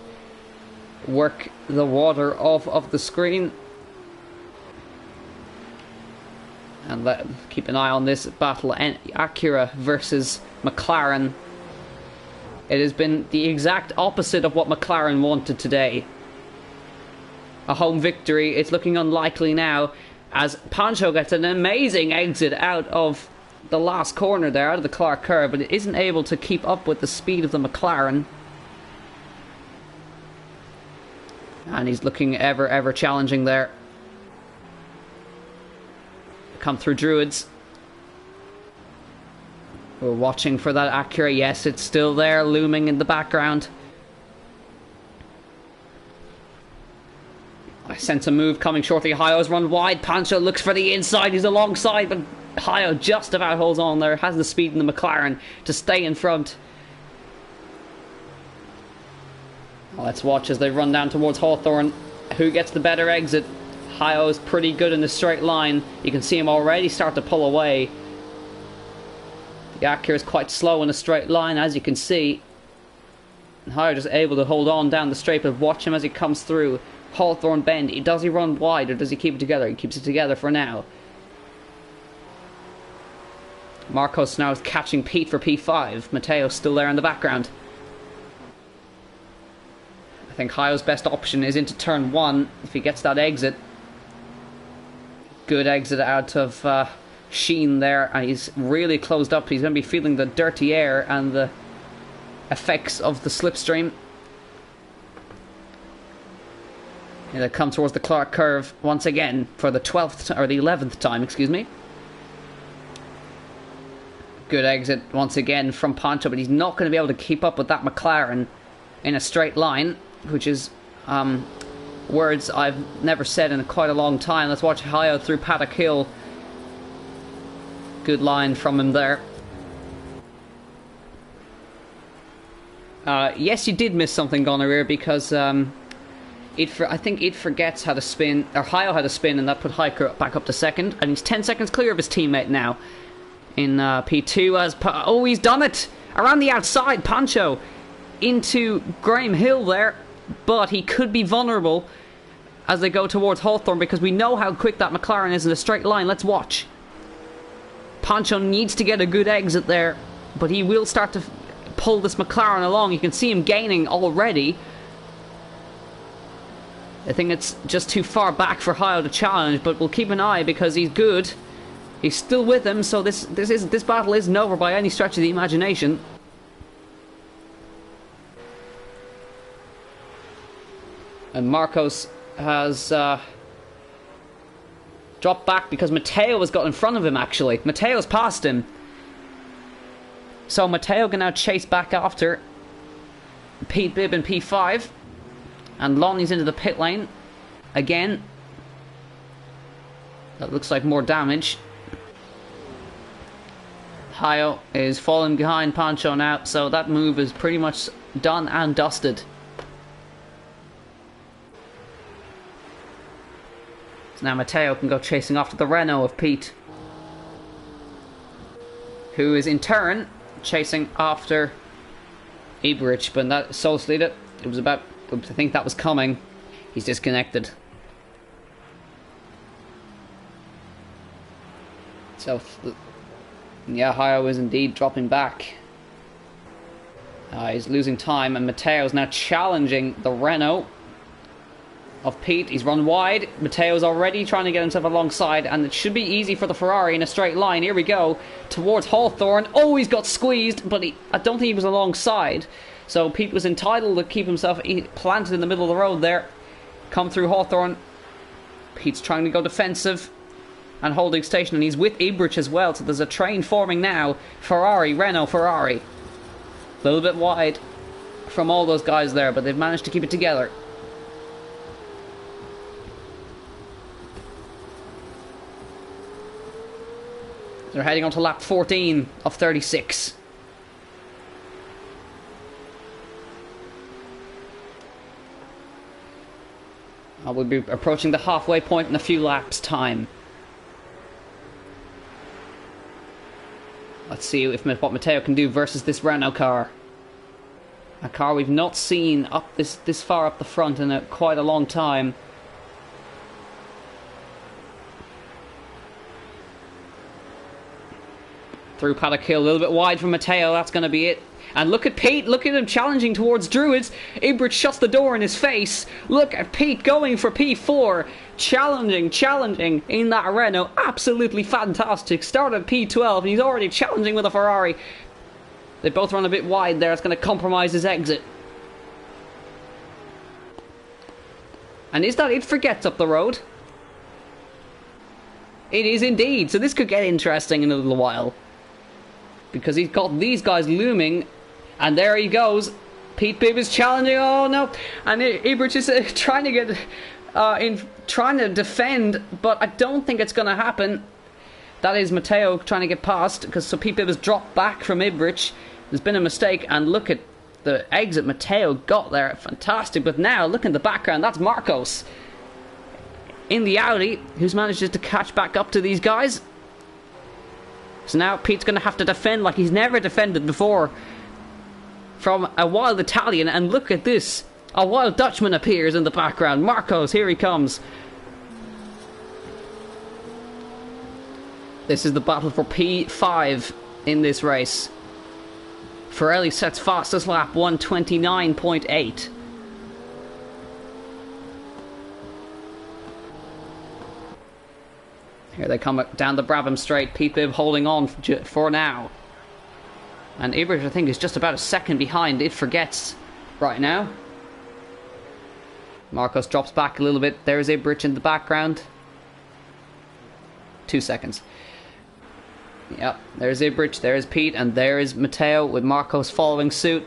work the water off of the screen. And keep an eye on this battle, Acura versus McLaren. It has been the exact opposite of what McLaren wanted today. A home victory, it's looking unlikely now, as Pancho gets an amazing exit out of the last corner there, out of the Clark curve, but it isn't able to keep up with the speed of the McLaren. And he's looking ever challenging there. Come through Druids. We're watching for that Acura. Yes, it's still there, looming in the background. I sense a move coming shortly. Hayo's run wide. Pancho looks for the inside. He's alongside, but Hayo just about holds on there. Has the speed in the McLaren to stay in front. Let's watch as they run down towards Hawthorne. Who gets the better exit? Hayo is pretty good in the straight line. You can see him already start to pull away. The Acura is quite slow in a straight line, as you can see. Hayo just able to hold on down the straight, but watch him as he comes through Hawthorne Bend. Does he run wide or does he keep it together? He keeps it together for now. Marcos now is catching Pete for P5. Matteo's still there in the background. I think Hayo's best option is into turn 1 if he gets that exit. Good exit out of Sheen there, and he's really closed up. He's going to be feeling the dirty air and the effects of the slipstream. And they come towards the Clark curve once again for the 12th or the 11th time, excuse me. Good exit once again from Pancho, but he's not going to be able to keep up with that McLaren in a straight line, which is words I've never said in quite a long time. Let's watch Hayo through Paddock Hill. Good line from him there. Yes, you did miss something, Gonorrhea, because I think it forgets how to spin, or Hayo had to spin, and that put Hiker back up to second, and he's 10 seconds clear of his teammate now in P2 as oh, he's done it around the outside. Pancho into Graham Hill there, but he could be vulnerable as they go towards Hawthorne, because we know how quick that McLaren is in a straight line. Let's watch. Pancho needs to get a good exit there, but he will start to pull this McLaren along. You can see him gaining already. I think it's just too far back for Hayo to challenge, but we'll keep an eye because he's good. He's still with him, so this battle isn't over by any stretch of the imagination. And Marcos has dropped back because Matteo has got in front of him, actually. Matteo's passed him. So Matteo can now chase back after Pete Bibb in P5. And Lonnie's into the pit lane again. That looks like more damage. Hayo is falling behind Pancho now, so that move is pretty much done and dusted. So now Matteo can go chasing after the Renault of Pete, who is in turn chasing after Eberich, but that so sleated. It was about, I think that was coming. He's disconnected. So yeah, Hayo is indeed dropping back. He's losing time, and Matteo's now challenging the Renault. of Pete. He's run wide. Matteo's already trying to get himself alongside, and it should be easy for the Ferrari in a straight line. Here we go towards Hawthorne. Oh, he's got squeezed, but I don't think he was alongside. So Pete was entitled to keep himself planted in the middle of the road there. Come through Hawthorne. Pete's trying to go defensive and holding station, and he's with Ibrich as well. So there's a train forming now. Ferrari, Renault, Ferrari. A little bit wide from all those guys there, but they've managed to keep it together. They're heading on to lap 14 of 36. We'll be approaching the halfway point in a few laps' time. Let's see what Matteo can do versus this Renault car. A car we've not seen up this far up the front in quite a long time. Through paddock hill, a little bit wide from Matteo, that's going to be it. And look at Pete, look at him challenging towards Druids. Ibrich shuts the door in his face. Look at Pete going for P4. Challenging in that Renault. Absolutely fantastic. Started P12 and he's already challenging with a Ferrari. They both run a bit wide there, it's going to compromise his exit. And is that it for Gets up the road? It is indeed, so this could get interesting in a little while. Because he's got these guys looming, and there he goes. Pete Bibb is challenging. Oh no! And Ibrich is trying to get trying to defend, but I don't think it's going to happen. That is Matteo trying to get past, because so Pete Bibb has dropped back from Ibrich. There's been a mistake, and look at the exit Matteo got there. Fantastic. But now look in the background. That's Marcos in the Audi, who's managed to catch back up to these guys. So now Pete's going to have to defend like he's never defended before from a wild Italian. And look at this. A wild Dutchman appears in the background. Marcos, here he comes. This is the battle for P5 in this race. Pirelli sets fastest lap 1:29.8. Here they come down the Brabham straight. Pete Bibb holding on for now. And Ibrich, I think, is just about a second behind. It forgets right now. Marcos drops back a little bit. There's Ibrich in the background. 2 seconds. Yep, there's Ibrich, there's Pete, and there is Matteo with Marcos following suit.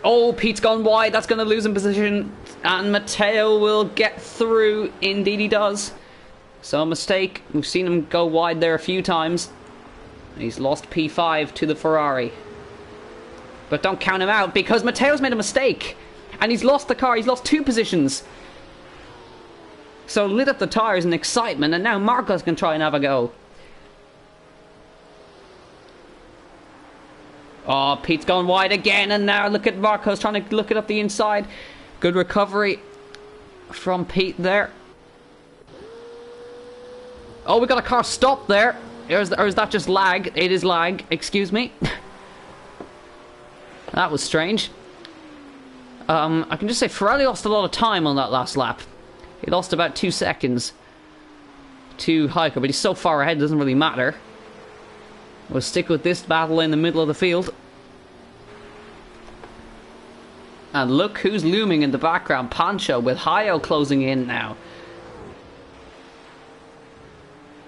Oh, Pete's gone wide. That's going to lose him position. And Matteo will get through. Indeed he does. So a mistake. We've seen him go wide there a few times. He's lost P5 to the Ferrari. But don't count him out, because Matteo's made a mistake. And he's lost the car. He's lost 2 positions. So lit up the tyres in excitement. And now Marcos can try and have a go. Oh, Pete's gone wide again, and now look at Marcos trying to look it up the inside. Good recovery from Pete there. Oh, we got a car stopped there. Or is that just lag? It is lag, excuse me. That was strange. I can just say Pirelli lost a lot of time on that last lap. He lost about 2 seconds to Heiko, but he's so far ahead, it doesn't really matter. We'll stick with this battle in the middle of the field. And look who's looming in the background. Pancho with Hayo closing in now.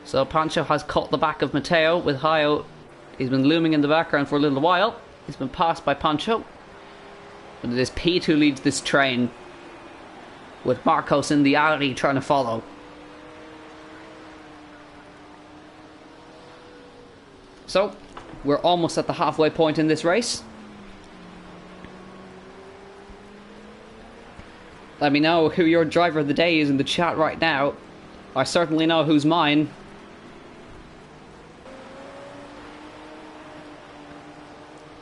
So Pancho has caught the back of Matteo with Hayo. He's been looming in the background for a little while. He's been passed by Pancho. But it is Pete who leads this train, with Marcos in the Audi trying to follow. So, we're almost at the halfway point in this race. Let me know who your driver of the day is in the chat right now. I certainly know who's mine.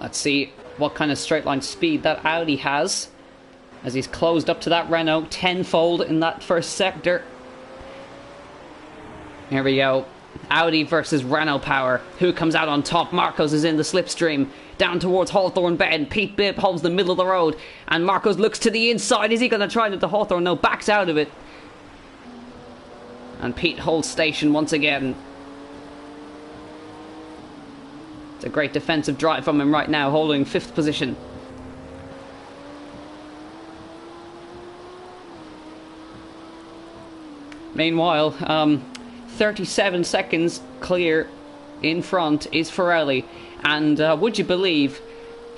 Let's see what kind of straight line speed that Audi has, as he's closed up to that Renault tenfold in that first sector. Here we go. Audi versus Renault power. Who comes out on top? Marcos is in the slipstream. down towards Hawthorne Bend. Pete Bibb holds the middle of the road, and Marcos looks to the inside. Is he going to try it into Hawthorne? No, backs out of it. And Pete holds station once again. It's a great defensive drive from him right now, holding 5th position. Meanwhile, 37 seconds clear in front is Ferrelli. And would you believe,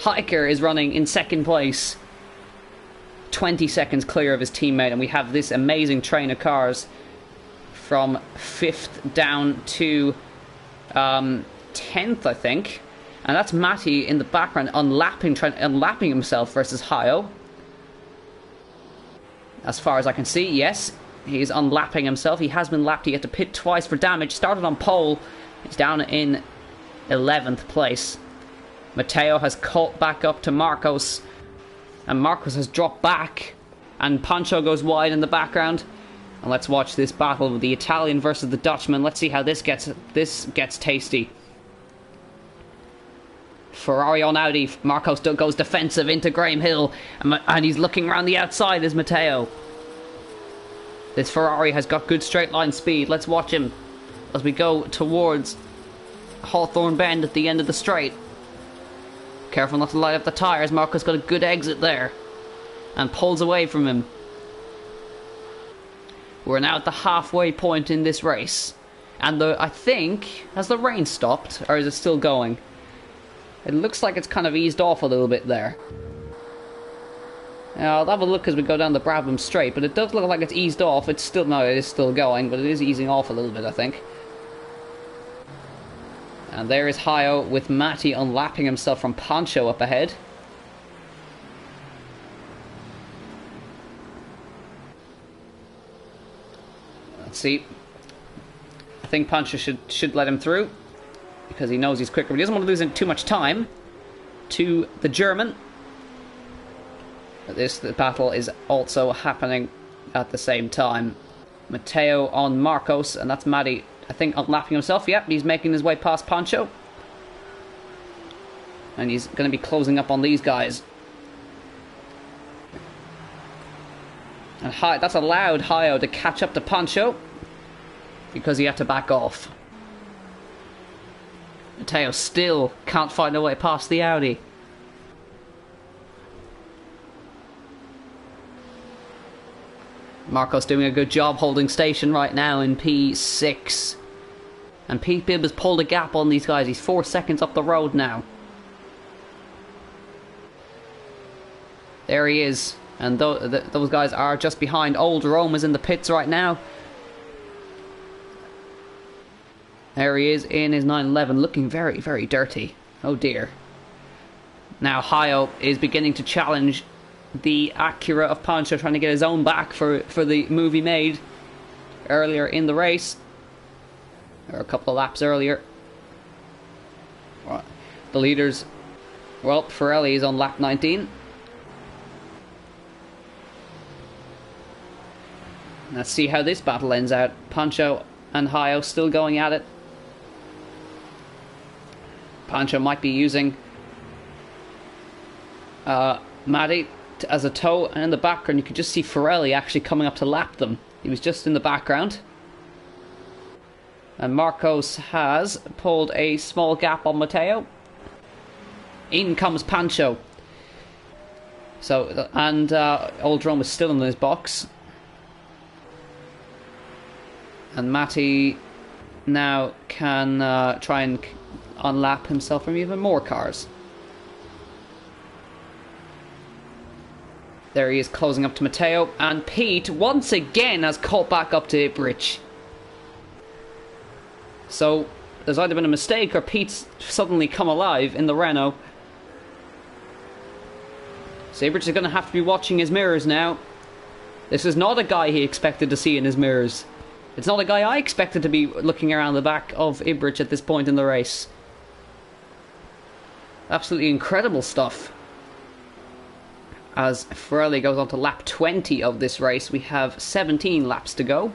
Hiker is running in 2nd place. 20 seconds clear of his teammate, and we have this amazing train of cars from 5th down to 10th, I think. And that's Matty in the background unlapping himself versus Hio. As far as I can see, yes, he's unlapping himself. He has been lapped. He had to pit twice for damage. Started on pole. He's down in 11th place. Matteo has caught back up to Marcos. And Marcos has dropped back. And Pancho goes wide in the background. And let's watch this battle with the Italian versus the Dutchman. Let's see how this gets tasty. Ferrari on Audi. Marcos goes defensive into Graham Hill. And he's looking around the outside as Matteo. This Ferrari has got good straight line speed. Let's watch him as we go towards Hawthorne Bend at the end of the straight. Careful not to light up the tyres. Marcos got a good exit there. And pulls away from him. We're now at the halfway point in this race. And I think, has the rain stopped? Or is it still going? It looks like it's kind of eased off a little bit there. Now, I'll have a look as we go down the Brabham Straight, but it does look like it's eased off. It is still going, but it is easing off a little bit, I think. And there is Hio with Matty unlapping himself from Pancho up ahead. Let's see. I think Pancho should let him through, because he knows he's quicker, but he doesn't want to lose too much time to the German. The battle is also happening at the same time. Matteo on Marcos, and that's Matty, I think, unlapping himself. Yep, he's making his way past Pancho. And he's going to be closing up on these guys. And that's allowed Hio to catch up to Pancho, because he had to back off. Matteo still can't find a way past the Audi. Marcos doing a good job holding station right now in P6. And Pete Bibb has pulled a gap on these guys. He's 4 seconds up the road now. There he is. And those guys are just behind. Old Rome is in the pits right now. There he is in his 911, looking very, very dirty. Oh dear. Now Hio is beginning to challenge the Acura of Pancho, trying to get his own back for the move he made earlier in the race, or a couple of laps earlier. The leaders, well, Ferrelli is on lap 19. Let's see how this battle ends out. Pancho and Hio still going at it. Pancho might be using Matty as a tow, and in the background you could just see Ferrelli actually coming up to lap them. He was just in the background. And Marcos has pulled a small gap on Matteo. In comes Pancho. So, and Old Rome is still in his box. And Matty now can try and unlap himself from even more cars. There he is, closing up to Matteo, and Pete once again has caught back up to Ibrich. So there's either been a mistake or Pete's suddenly come alive in the Renault. So Ibrich is going to have to be watching his mirrors now. This is not a guy he expected to see in his mirrors. It's not a guy I expected to be looking around the back of Ibrich at this point in the race. Absolutely incredible stuff. As Ferrelli goes on to lap 20 of this race, we have 17 laps to go.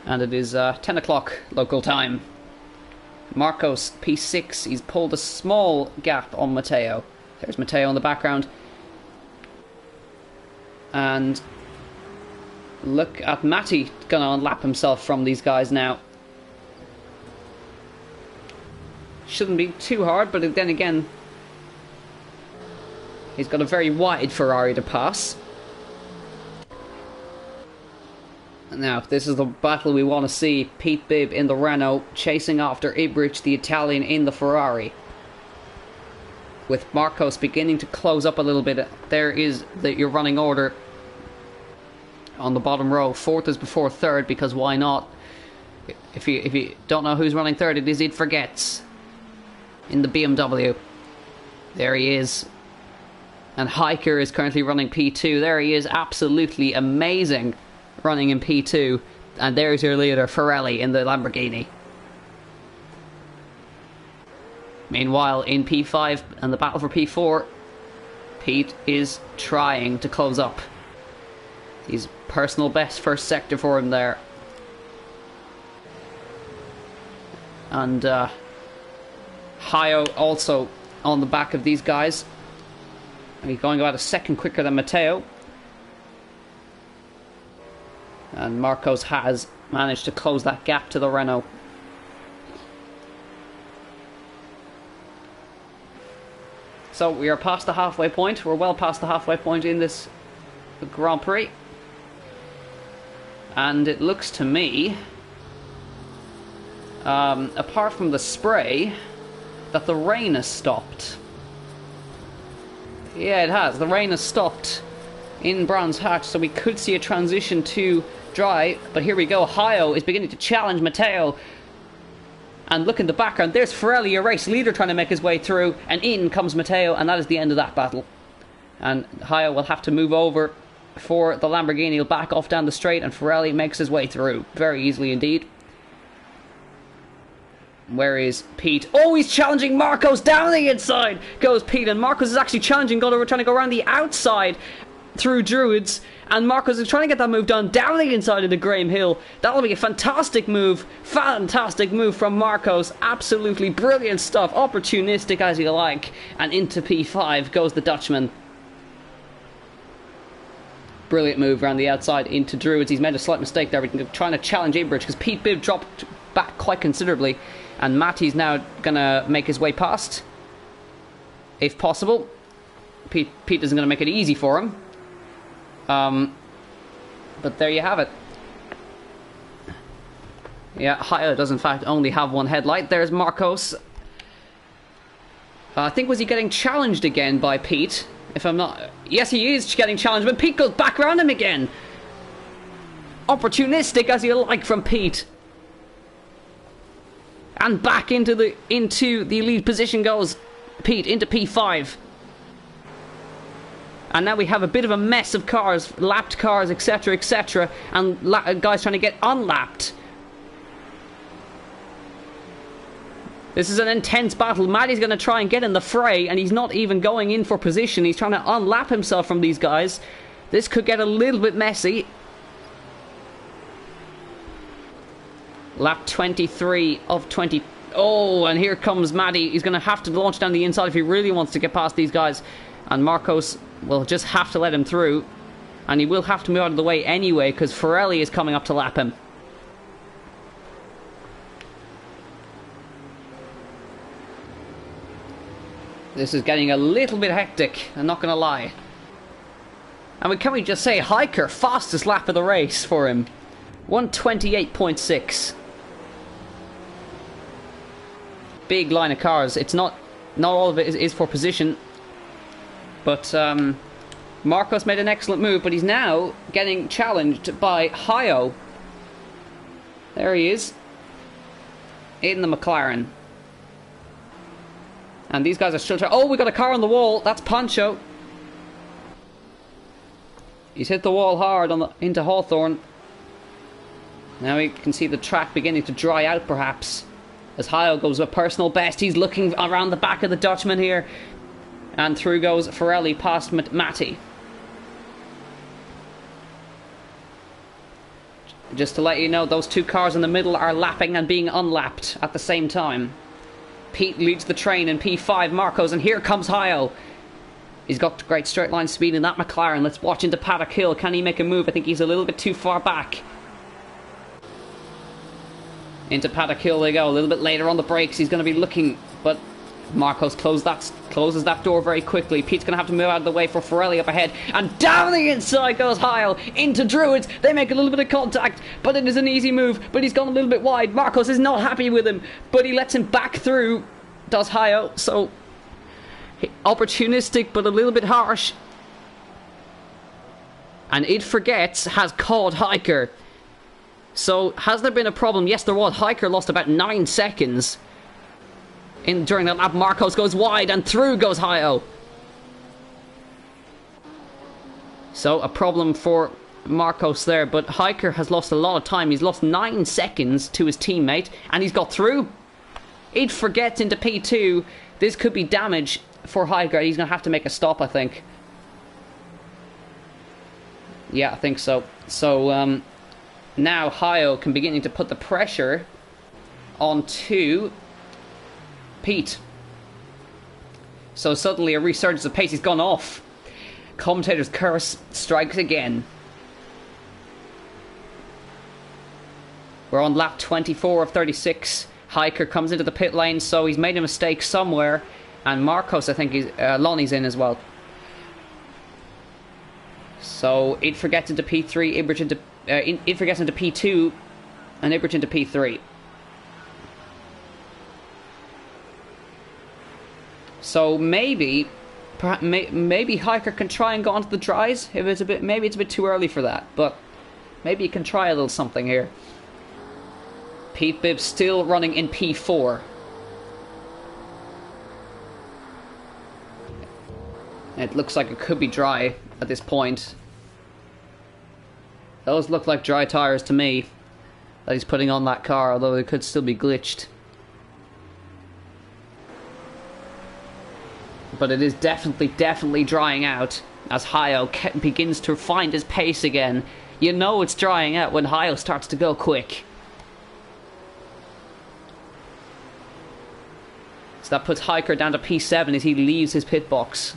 And it is 10 o'clock local time. Marcos, P6, he's pulled a small gap on Matteo. There's Matteo in the background. And look at Matty gonna unlap himself from these guys now. Shouldn't be too hard, but then again, he's got a very wide Ferrari to pass. Now, this is the battle we want to see. Pete Bibb in the Renault, chasing after Ibrich, the Italian, in the Ferrari. With Marcos beginning to close up a little bit. There is your running order on the bottom row. Fourth is before third, because why not? If you don't know who's running third, it is It Forgets in the BMW. There he is. And Hiker is currently running P2. There he is, absolutely amazing, running in P2. And there's your leader, Pirelli, in the Lamborghini. Meanwhile, in P5 and the battle for P4, Pete is trying to close up. He's personal best first sector for him there. And Hayo also on the back of these guys. He's going about a second quicker than Matteo. And Marcos has managed to close that gap to the Renault. So we are past the halfway point. We're well past the halfway point in this Grand Prix. And it looks to me, apart from the spray, that the rain has stopped. Yeah, it has. The rain has stopped in Brands Hatch, so we could see a transition to dry. But here we go. Hayo is beginning to challenge Matteo. And look in the background, there's Pirelli, a race leader, trying to make his way through. And in comes Matteo, and that is the end of that battle. And Hayo will have to move over for the Lamborghini. He'll back off down the straight, and Pirelli makes his way through. Very easily indeed. Where is Pete? Oh, he's challenging Marcos down the inside. Goes Pete, and Marcos is actually challenging, trying to go around the outside through Druids, and Marcos is trying to get that move done down the inside of the Graham Hill. That'll be a fantastic move from Marcos. Absolutely brilliant stuff, opportunistic as you like. And into P5 goes the Dutchman. Brilliant move around the outside into Druids. He's made a slight mistake there, but trying to challenge Ibrich, because Pete Bibb dropped back quite considerably, and Matty's now gonna make his way past, if possible. Pete isn't gonna make it easy for him. But there you have it. Yeah, Hayo does in fact only have one headlight. There's Marcos. I think, was he getting challenged again by Pete? If I'm not... Yes, he is getting challenged, but Pete goes back around him again. Opportunistic as you like from Pete. And back into the lead position goes Pete, into P5. And now we have a bit of a mess of cars, lapped cars, etc, etc, and guys trying to get unlapped. This is an intense battle. Matty's going to try and get in the fray, and he's not even going in for position. He's trying to unlap himself from these guys. This could get a little bit messy. Lap 23 of 20. Oh, and here comes Matty. He's going to have to launch down the inside if he really wants to get past these guys. And Marcos will just have to let him through. And he will have to move out of the way anyway, because Pirelli is coming up to lap him. This is getting a little bit hectic, I'm not going to lie. And can we just say, Hiker, fastest lap of the race for him. 128.6. Big line of cars. It's not all of it is for position. But Marcos made an excellent move, but he's now getting challenged by Hayo. There he is. In the McLaren. And these guys are still trying... Oh, we got a car on the wall. That's Pancho. He's hit the wall hard into Hawthorne. Now we can see the track beginning to dry out, perhaps. As Hayo goes with personal best. He's looking around the back of the Dutchman here. And through goes Pirelli past Matty. Just to let you know, those two cars in the middle are lapping and being unlapped at the same time. Pete leads the train in P5, Marcos, and here comes Hio. He's got great straight line speed in that McLaren. Let's watch into Paddock Hill. Can he make a move? I think he's a little bit too far back. Into Paddock Hill they go. A little bit later on the brakes. He's going to be looking, but Marcos closes that door very quickly. Pete's going to have to move out of the way for Pirelli up ahead. And down the inside goes Hio into Druids. They make a little bit of contact, but it is an easy move. But he's gone a little bit wide. Marcos is not happy with him, but he lets him back through. Does Hio. So opportunistic, but a little bit harsh. And It Forgets has caught Hiker. So has there been a problem? Yes, there was. Hiker lost about 9 seconds during that lap. Marcos goes wide and through goes Hio. So a problem for Marcos there, but Hiker has lost a lot of time. He's lost 9 seconds to his teammate and he's got through. It Forgets into P2. This could be damage for Hiker. He's going to have to make a stop, I think. Yeah, I think so. So now Hio can begin to put the pressure onto Pete. So suddenly a resurgence of pace. He's gone off. Commentator's curse strikes again. We're on lap 24 of 36. Hiker comes into the pit lane, so he's made a mistake somewhere. And Marcos, I think, Lonnie's in as well. So It Forgets into P3, It Forgets into P2, and Ibrich into P3. So maybe Hiker can try and go onto the dries. If it's maybe it's a bit too early for that, but maybe he can try a little something here. Pete Bibbs still running in P4. It looks like it could be dry at this point. Those look like dry tyres to me that he's putting on that car, although it could still be glitched. But it is definitely drying out as Hio begins to find his pace again. You know it's drying out when Hio starts to go quick. So that puts Hiker down to P7 as he leaves his pit box.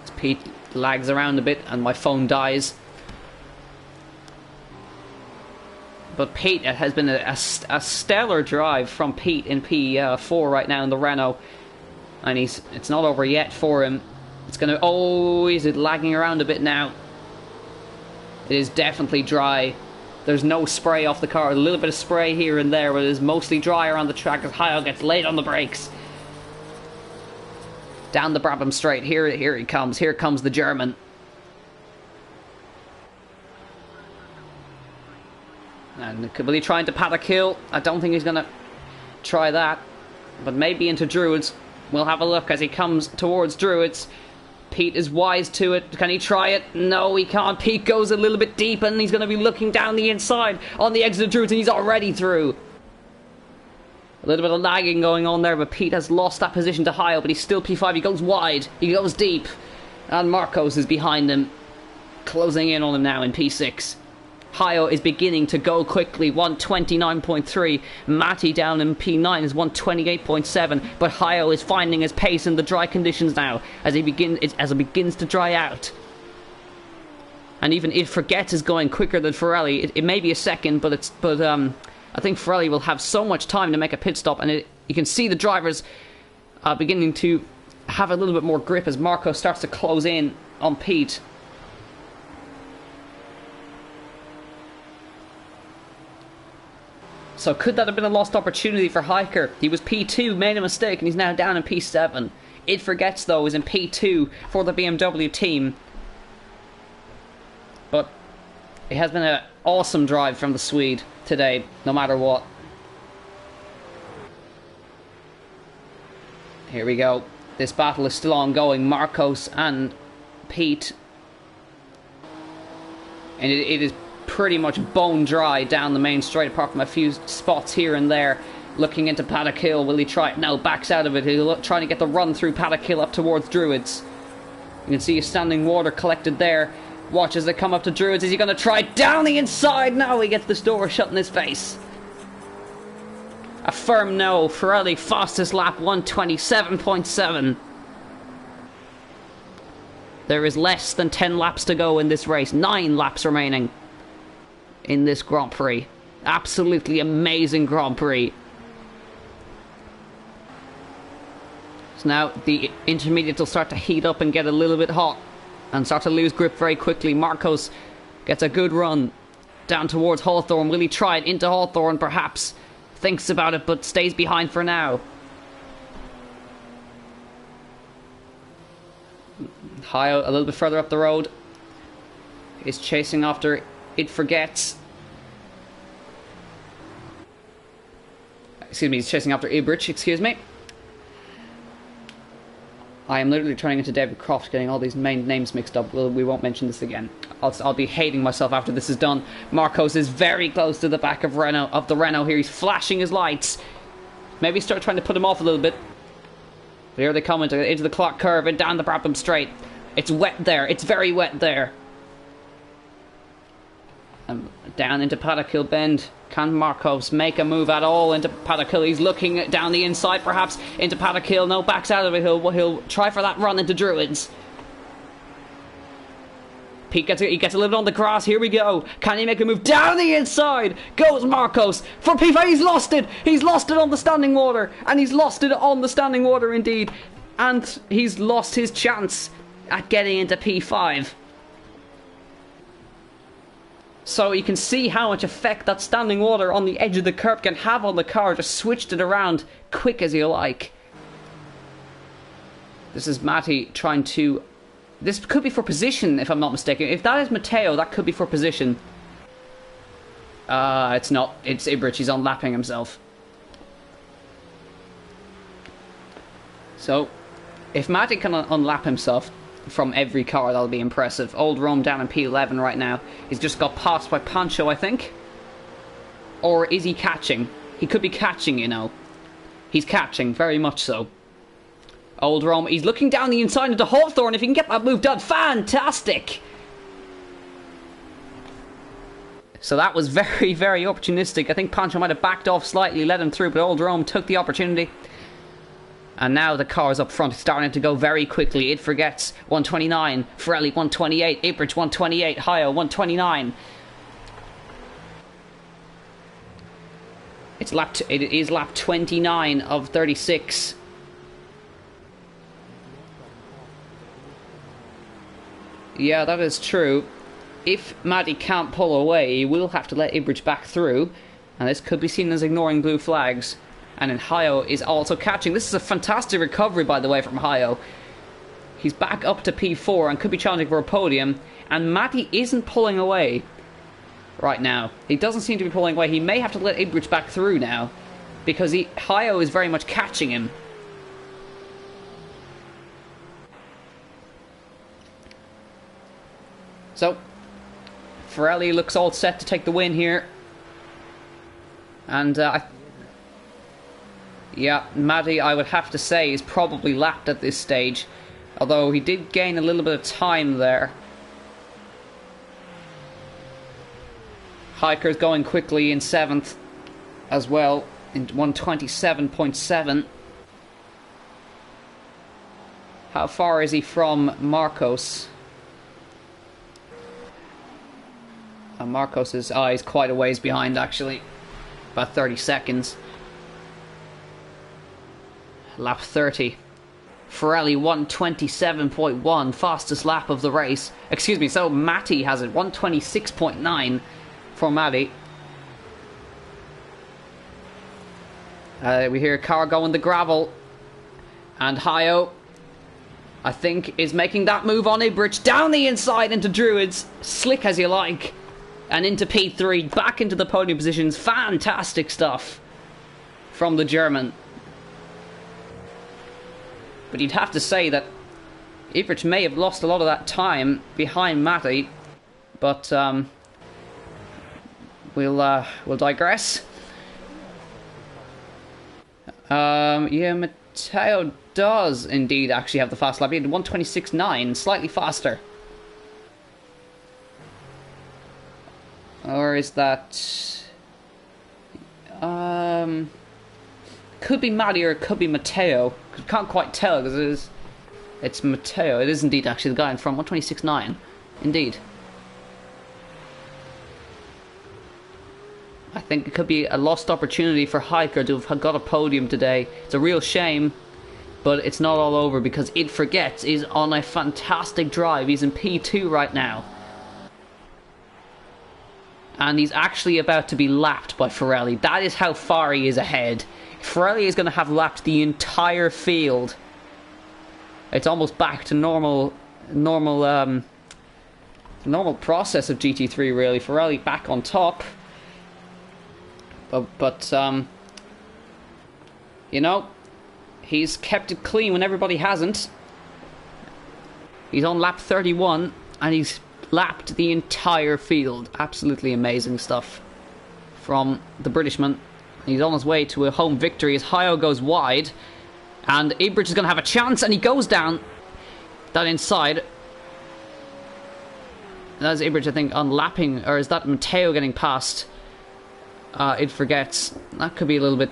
As Pete lags around a bit and my phone dies. But Pete, it has been a stellar drive from Pete in P4 right now in the Renault. And it's not over yet for him. It's going to... Oh, is it lagging around a bit now? It is definitely dry. There's no spray off the car. A little bit of spray here and there, but it is mostly dry around the track as Hio gets late on the brakes. Down the Brabham straight. Here he comes. Here comes the German. And will he try into Paddock Hill? I don't think he's going to try that. But maybe into Druids. We'll have a look as he comes towards Druids. Pete is wise to it. Can he try it? No, he can't. Pete goes a little bit deep and he's going to be looking down the inside on the exit of Druids and he's already through. A little bit of lagging going on there, but Pete has lost that position to Hio, but he's still P5. He goes wide. He goes deep. And Marcos is behind him, closing in on him now in P6. Hio is beginning to go quickly, 129.3. Matty down in P9 is 128.7. But Hio is finding his pace in the dry conditions now as it begins to dry out. And even It Forgets is going quicker than Pirelli. It may be a second, but I think Pirelli will have so much time to make a pit stop, and you can see the drivers beginning to have a little bit more grip as Marco starts to close in on Pete. So could that have been a lost opportunity for Hiker? He was P2, made a mistake, and he's now down in P7. It Forgets, though, is in P2 for the BMW team. But it has been an awesome drive from the Swede today, no matter what. Here we go. This battle is still ongoing. Marcos and Pete. And it is pretty much bone dry down the main straight, apart from a few spots here and there. Looking into Paddock Hill. Will he try it? No, backs out of it. He'll try to get the run through Paddock Hill up towards Druids. You can see a standing water collected there. Watch as they come up to Druids. Is he going to try down the inside? No, he gets this door shut in his face. A firm no. Ferrari fastest lap 1:27.7. There is less than 10 laps to go in this race. 9 laps remaining in this Grand Prix. Absolutely amazing Grand Prix. So now the intermediates will start to heat up and get a little bit hot and start to lose grip very quickly. Marcos gets a good run down towards Hawthorne. Will he try it into Hawthorne perhaps? Thinks about it but stays behind for now. Hio a little bit further up the road is chasing after It Forgets. Excuse me, he's chasing after Ibrich, excuse me. I am literally turning into David Croft, getting all these main names mixed up. Well, we won't mention this again. I'll be hating myself after this is done. Marcos is very close to the back of the Renault here. He's flashing his lights. Maybe start trying to put him off a little bit. But here they come into the clock curve and down the Brabham straight. It's wet there. It's very wet there. Down into Paddock Hill Bend. Can Marcos make a move at all into Paddock Hill? He's looking down the inside perhaps into Paddock Hill. No, backs out of it. He'll try for that run into Druids. He gets a little bit on the grass. Here we go. Can he make a move down the inside? Goes Marcos for P5. He's lost it. He's lost it on the standing water. And he's lost it on the standing water indeed. And he's lost his chance at getting into P5. So you can see how much effect that standing water on the edge of the curb can have on the car. Just switched it around quick as you like. This is Matty trying to... This could be for position, if I'm not mistaken. If that is Matteo, that could be for position. It's not. It's Ibrich. He's unlapping himself. So, if Matty can unlap himself from every car, that'll be impressive. Old Rome down in P11 right now. He's just got passed by Pancho, I think. Or is he catching? He could be catching, you know. He's catching, very much so. Old Rome, he's looking down the inside into Hawthorne. If he can get that move done, fantastic! So that was very, very opportunistic. I think Pancho might have backed off slightly, let him through, but Old Rome took the opportunity. And now the cars up front starting to go very quickly. It Forgets 129, Ferrari 128, Ibrich 128, Hio 129. It is lap 29 of 36. Yeah, that is true. If Matty can't pull away, he will have to let Ibrich back through. And this could be seen as ignoring blue flags. And then Hio is also catching. This is a fantastic recovery, by the way, from Hio. He's back up to P4 and could be challenging for a podium. And Matty isn't pulling away right now. He doesn't seem to be pulling away. He may have to let Ibrich back through now. Because Hio is very much catching him. So, Ferrari looks all set to take the win here. And, yeah, Matty, I would have to say, is probably lapped at this stage. Although he did gain a little bit of time there. Hiker's going quickly in 7th as well, in 127.7. How far is he from Marcos? Marcos is he's quite a ways behind, actually. About 30 seconds. Lap 30. Ferrari 127.1, fastest lap of the race. Excuse me, so Matty has it, 126.9 for Matty. We hear a car going the gravel. And Hio, I think, is making that move on Ibrich. Down the inside into Druids. Slick as you like. And into P3, back into the podium positions. Fantastic stuff from the German. But you'd have to say that Ibrich may have lost a lot of that time behind Matty. But we'll digress. Yeah, Matteo does indeed actually have the fast lap. He had 126.9, slightly faster. Or is that... Could be Matty or it could be Matteo. Can't quite tell because it's Matteo. It is indeed actually the guy in front. 126.9. Indeed. I think it could be a lost opportunity for Hiker to have got a podium today. It's a real shame, but it's not all over because It Forgets is on a fantastic drive. He's in P2 right now. And he's actually about to be lapped by Ferrelli. That is how far he is ahead. Ferrelli is going to have lapped the entire field. It's almost back to normal process of GT3 really. Ferrelli back on top. But you know, he's kept it clean when everybody hasn't. He's on lap 31 and he's lapped the entire field. Absolutely amazing stuff from the Britishman. He's on his way to a home victory as Hyo goes wide. And Ibrich is going to have a chance and he goes down that inside. That's Ibrich, I think, unlapping. Or is that Matteo getting past? It Forgets. That could be a little bit...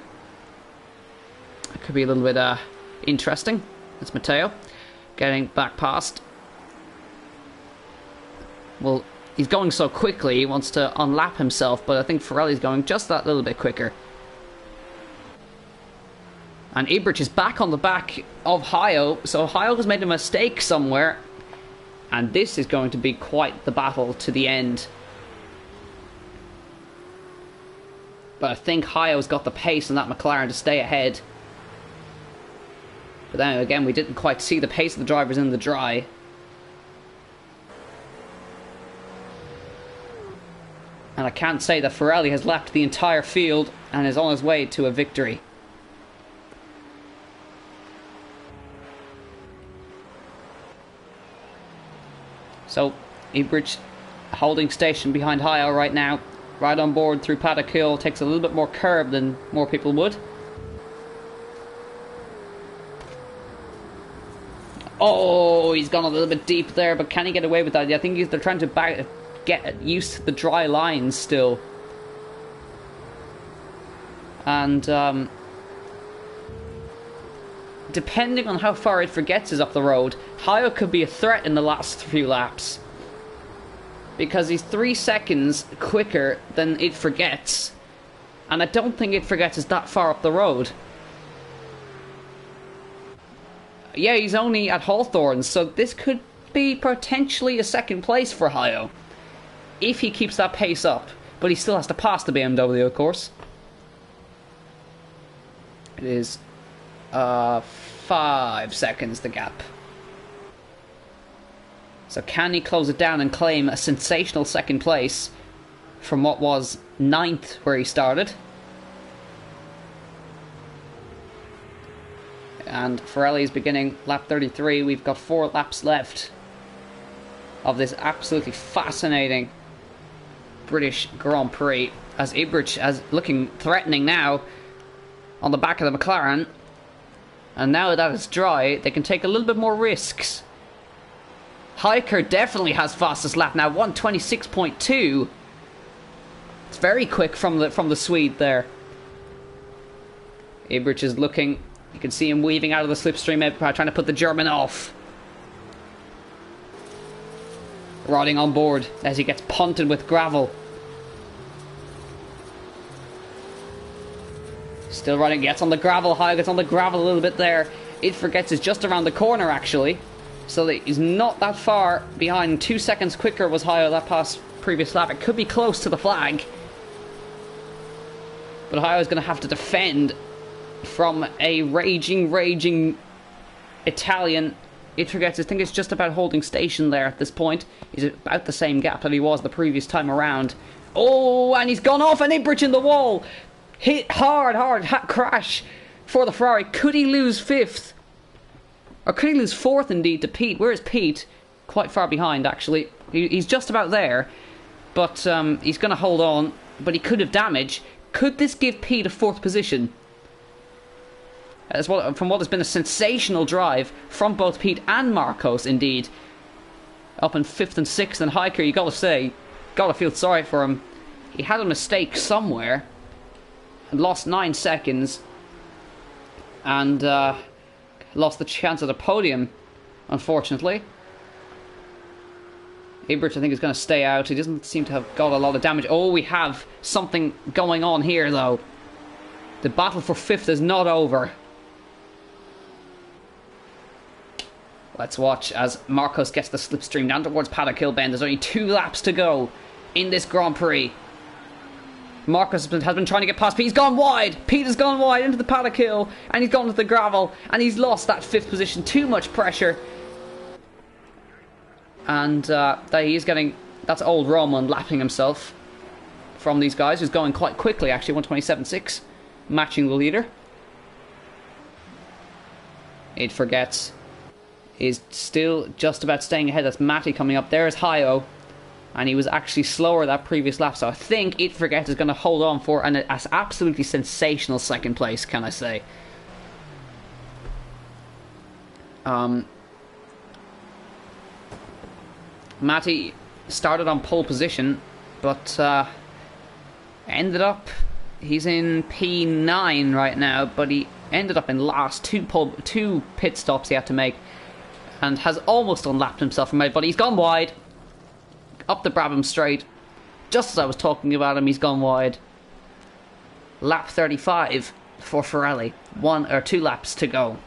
interesting. That's Matteo getting back past. Well, he's going so quickly, he wants to unlap himself, but I think Ferrelli's going just that little bit quicker. And Ibrich is back on the back of Hyo, so Hyo has made a mistake somewhere. And this is going to be quite the battle to the end. But I think Hyo's got the pace in that McLaren to stay ahead. But then again, we didn't quite see the pace of the drivers in the dry. And I can't say that Ferrelli has lapped the entire field and is on his way to a victory. So, Ibrich holding station behind Hyo right now. Right on board through Paddock Hill. Takes a little bit more curb than more people would. Oh, he's gone a little bit deep there, but can he get away with that? I think they're trying to get used to the dry lines still. And depending on how far It Forgets is up the road, Hyo could be a threat in the last few laps. Because he's 3 seconds quicker than It Forgets. And I don't think It Forgets is that far up the road. Yeah, he's only at Hawthorne, so this could be potentially a second place for Hyo. If he keeps that pace up. But he still has to pass the BMW, of course. It is 5 seconds the gap. So can he close it down and claim a sensational second place from what was 9th where he started? And Ferrelli is beginning lap 33. We've got 4 laps left of this absolutely fascinating British Grand Prix. As Ibrich is looking threatening now on the back of the McLaren. And now that it's dry, they can take a little bit more risks. Hiker definitely has fastest lap now, 126.2. It's very quick from the Swede there. Ibrich is looking. You can see him weaving out of the slipstream, maybe trying to put the German off. Riding on board as he gets punted with gravel. Still riding, gets on the gravel, High gets on the gravel a little bit there. It Forgets is just around the corner actually. So that he's not that far behind. 2 seconds quicker was Hyo that past previous lap. It could be close to the flag. But Hyo's going to have to defend from a raging Italian. It Forgets, I think it's just about holding station there at this point. He's about the same gap that he was the previous time around. Oh, and he's gone off an Ibrich in the wall. Hit hard crash for the Ferrari. Could he lose 5th? Or could he lose 4th indeed to Pete? Where is Pete? Quite far behind actually. He's just about there. But he's going to hold on. But he could have damage. Could this give Pete a 4th position? From what has been a sensational drive from both Pete and Marcos indeed. Up in 5th and 6th, and Hiker, you gotta say, gotta feel sorry for him. He had a mistake somewhere and lost 9 seconds. and lost the chance at the podium, unfortunately. Ibrich, I think, is going to stay out. He doesn't seem to have got a lot of damage. Oh, we have something going on here, though. The battle for 5th is not over. Let's watch as Marcos gets the slipstream down towards Paddock Hill Bend. There's only 2 laps to go in this Grand Prix. Marcos has been trying to get past Pete. He's gone wide. Pete has gone wide into the Paddock Hill, and he's gone to the gravel, and he's lost that 5th position. Too much pressure. And he is getting... That's old Roman lapping himself from these guys, who's going quite quickly, actually. 127.6, matching the leader. It forgets. Is still just about staying ahead. That's Matty coming up. There's Hyo, and he was actually slower that previous lap, so I think It Forget is going to hold on for an absolutely sensational 2nd place, can I say. Matty started on pole position, but ended up... He's in P9 right now, but he ended up in last. 2 pit stops he had to make, and has almost unlapped himself from everybody. He's gone wide. Up the Brabham straight. Just as I was talking about him, he's gone wide. Lap 35 for Pirelli. 2 laps to go.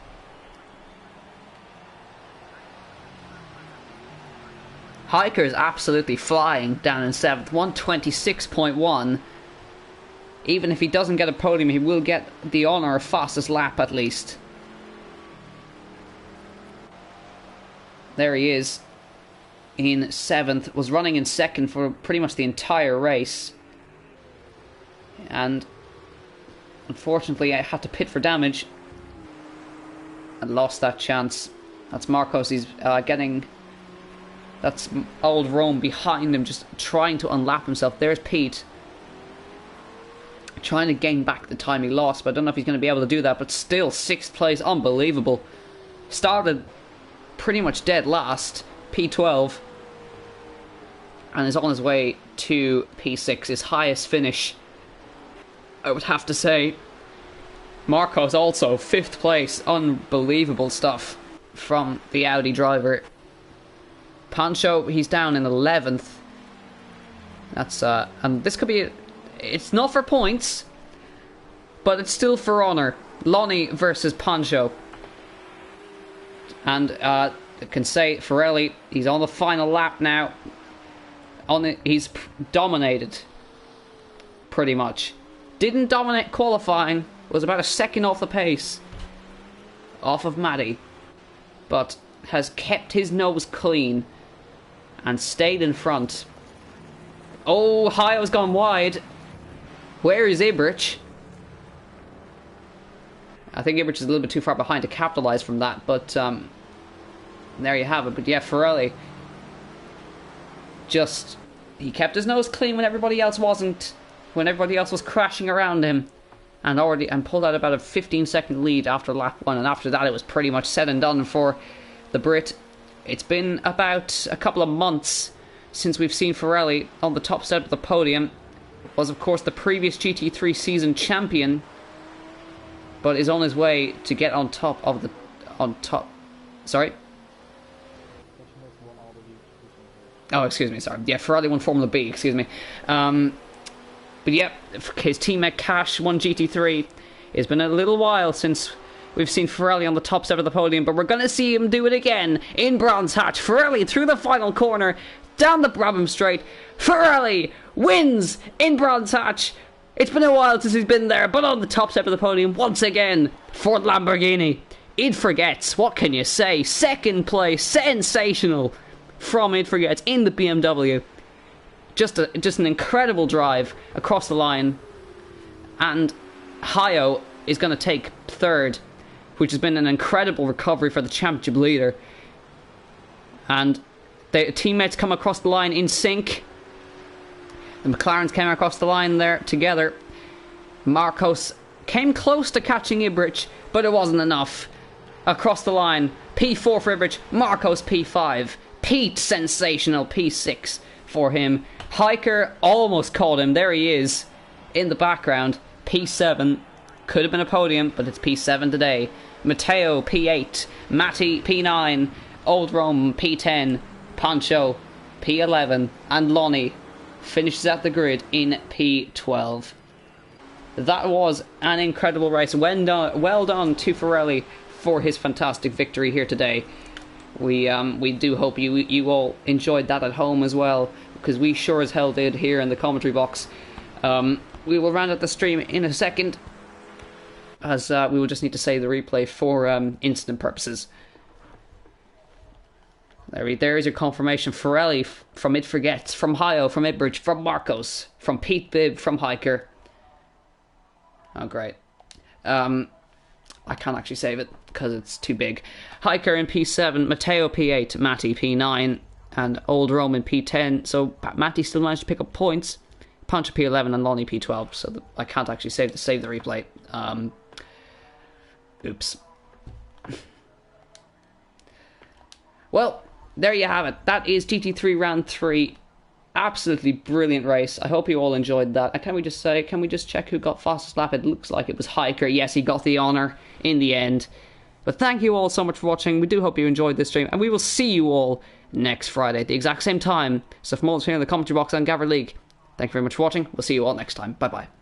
Hiker is absolutely flying down in 7th. 126.1. Even if he doesn't get a podium, he will get the honour of fastest lap at least. There he is. In 7th. Was running in 2nd for pretty much the entire race. And unfortunately I had to pit for damage. And lost that chance. That's Marcos. He's getting... That's old Rome behind him, just trying to unlap himself. There's Pete. Trying to gain back the time he lost, but I don't know if he's going to be able to do that. But still, 6th place, unbelievable. Started pretty much dead last, P12. And is on his way to P6, his highest finish, I would have to say. Marcos also, 5th place, unbelievable stuff from the Audi driver. Pancho, he's down in 11th. That's, and this could be, it's not for points, but it's still for honour. Lonnie versus Pancho. And, I can say, Pirelli, he's on the final lap now. He's dominated, pretty much. Didn't dominate qualifying, was about a 2nd off the pace, off of Matty, but has kept his nose clean and stayed in front. Oh, Hyo's gone wide. Where is Ibrich? I think Ibrich is a little bit too far behind to capitalise from that, but there you have it. But yeah, Pirelli, just, he kept his nose clean when everybody else wasn't, when everybody else was crashing around him, and pulled out about a 15-second lead after lap 1, and after that it was pretty much said and done for the Brit. It's been about a couple of months since we've seen Pirelli on the top step of the podium. Was of course the previous GT3 season champion, but is on his way to get on top of the sorry. Oh, excuse me, sorry. Yeah, Ferrari won Formula B, excuse me. But yeah, his teammate Cash won GT3. It's been a little while since we've seen Pirelli on the top step of the podium, but we're going to see him do it again in Brands Hatch. Pirelli through the final corner, down the Brabham straight. Pirelli wins in Brands Hatch. It's been a while since he's been there, but on the top step of the podium once again for Lamborghini. It Forgets, what can you say? 2nd place, sensational from It Forgets in the BMW. Just an incredible drive across the line. And Hyo is going to take 3rd, which has been an incredible recovery for the championship leader. And the teammates come across the line in sync. The McLarens came across the line there together. Marcos came close to catching Ibrich, but it wasn't enough. Across the line, P4 for Ibrich, Marcos P5. Pete, sensational, P6 for him. Hiker almost caught him, there he is, in the background, P7. Could have been a podium, but it's P7 today. Matteo, P8. Matty, P9. Old Rome, P10. Pancho, P11. And Lonnie finishes at the grid in P12. That was an incredible race. Well done to Pirelli for his fantastic victory here today. We do hope you all enjoyed that at home as well, because we sure as hell did here in the commentary box. We will round out the stream in a second, as we will just need to save the replay for instant purposes. There is your confirmation. Pirelli from It Forgets, from Hio, from Idbridge, from Marcos, from Pete Bibb, from Hiker. Oh, great. I can't actually save it because it's too big. Hiker in P7, Matteo P8, Matty P9, and Old Roman P10. So Matty still managed to pick up points. Pancho P11 and Lonnie P12. So I can't actually save the replay. Oops. Well, there you have it. That is GT3 Round 3. Absolutely brilliant race. I hope you all enjoyed that. And can we just check who got fastest lap? It looks like it was Hiker. Yes, he got the honour in the end. But thank you all so much for watching. We do hope you enjoyed this stream. And we will see you all next Friday at the exact same time. So for more in the commentary box on GAVRA League, thank you very much for watching. We'll see you all next time. Bye-bye.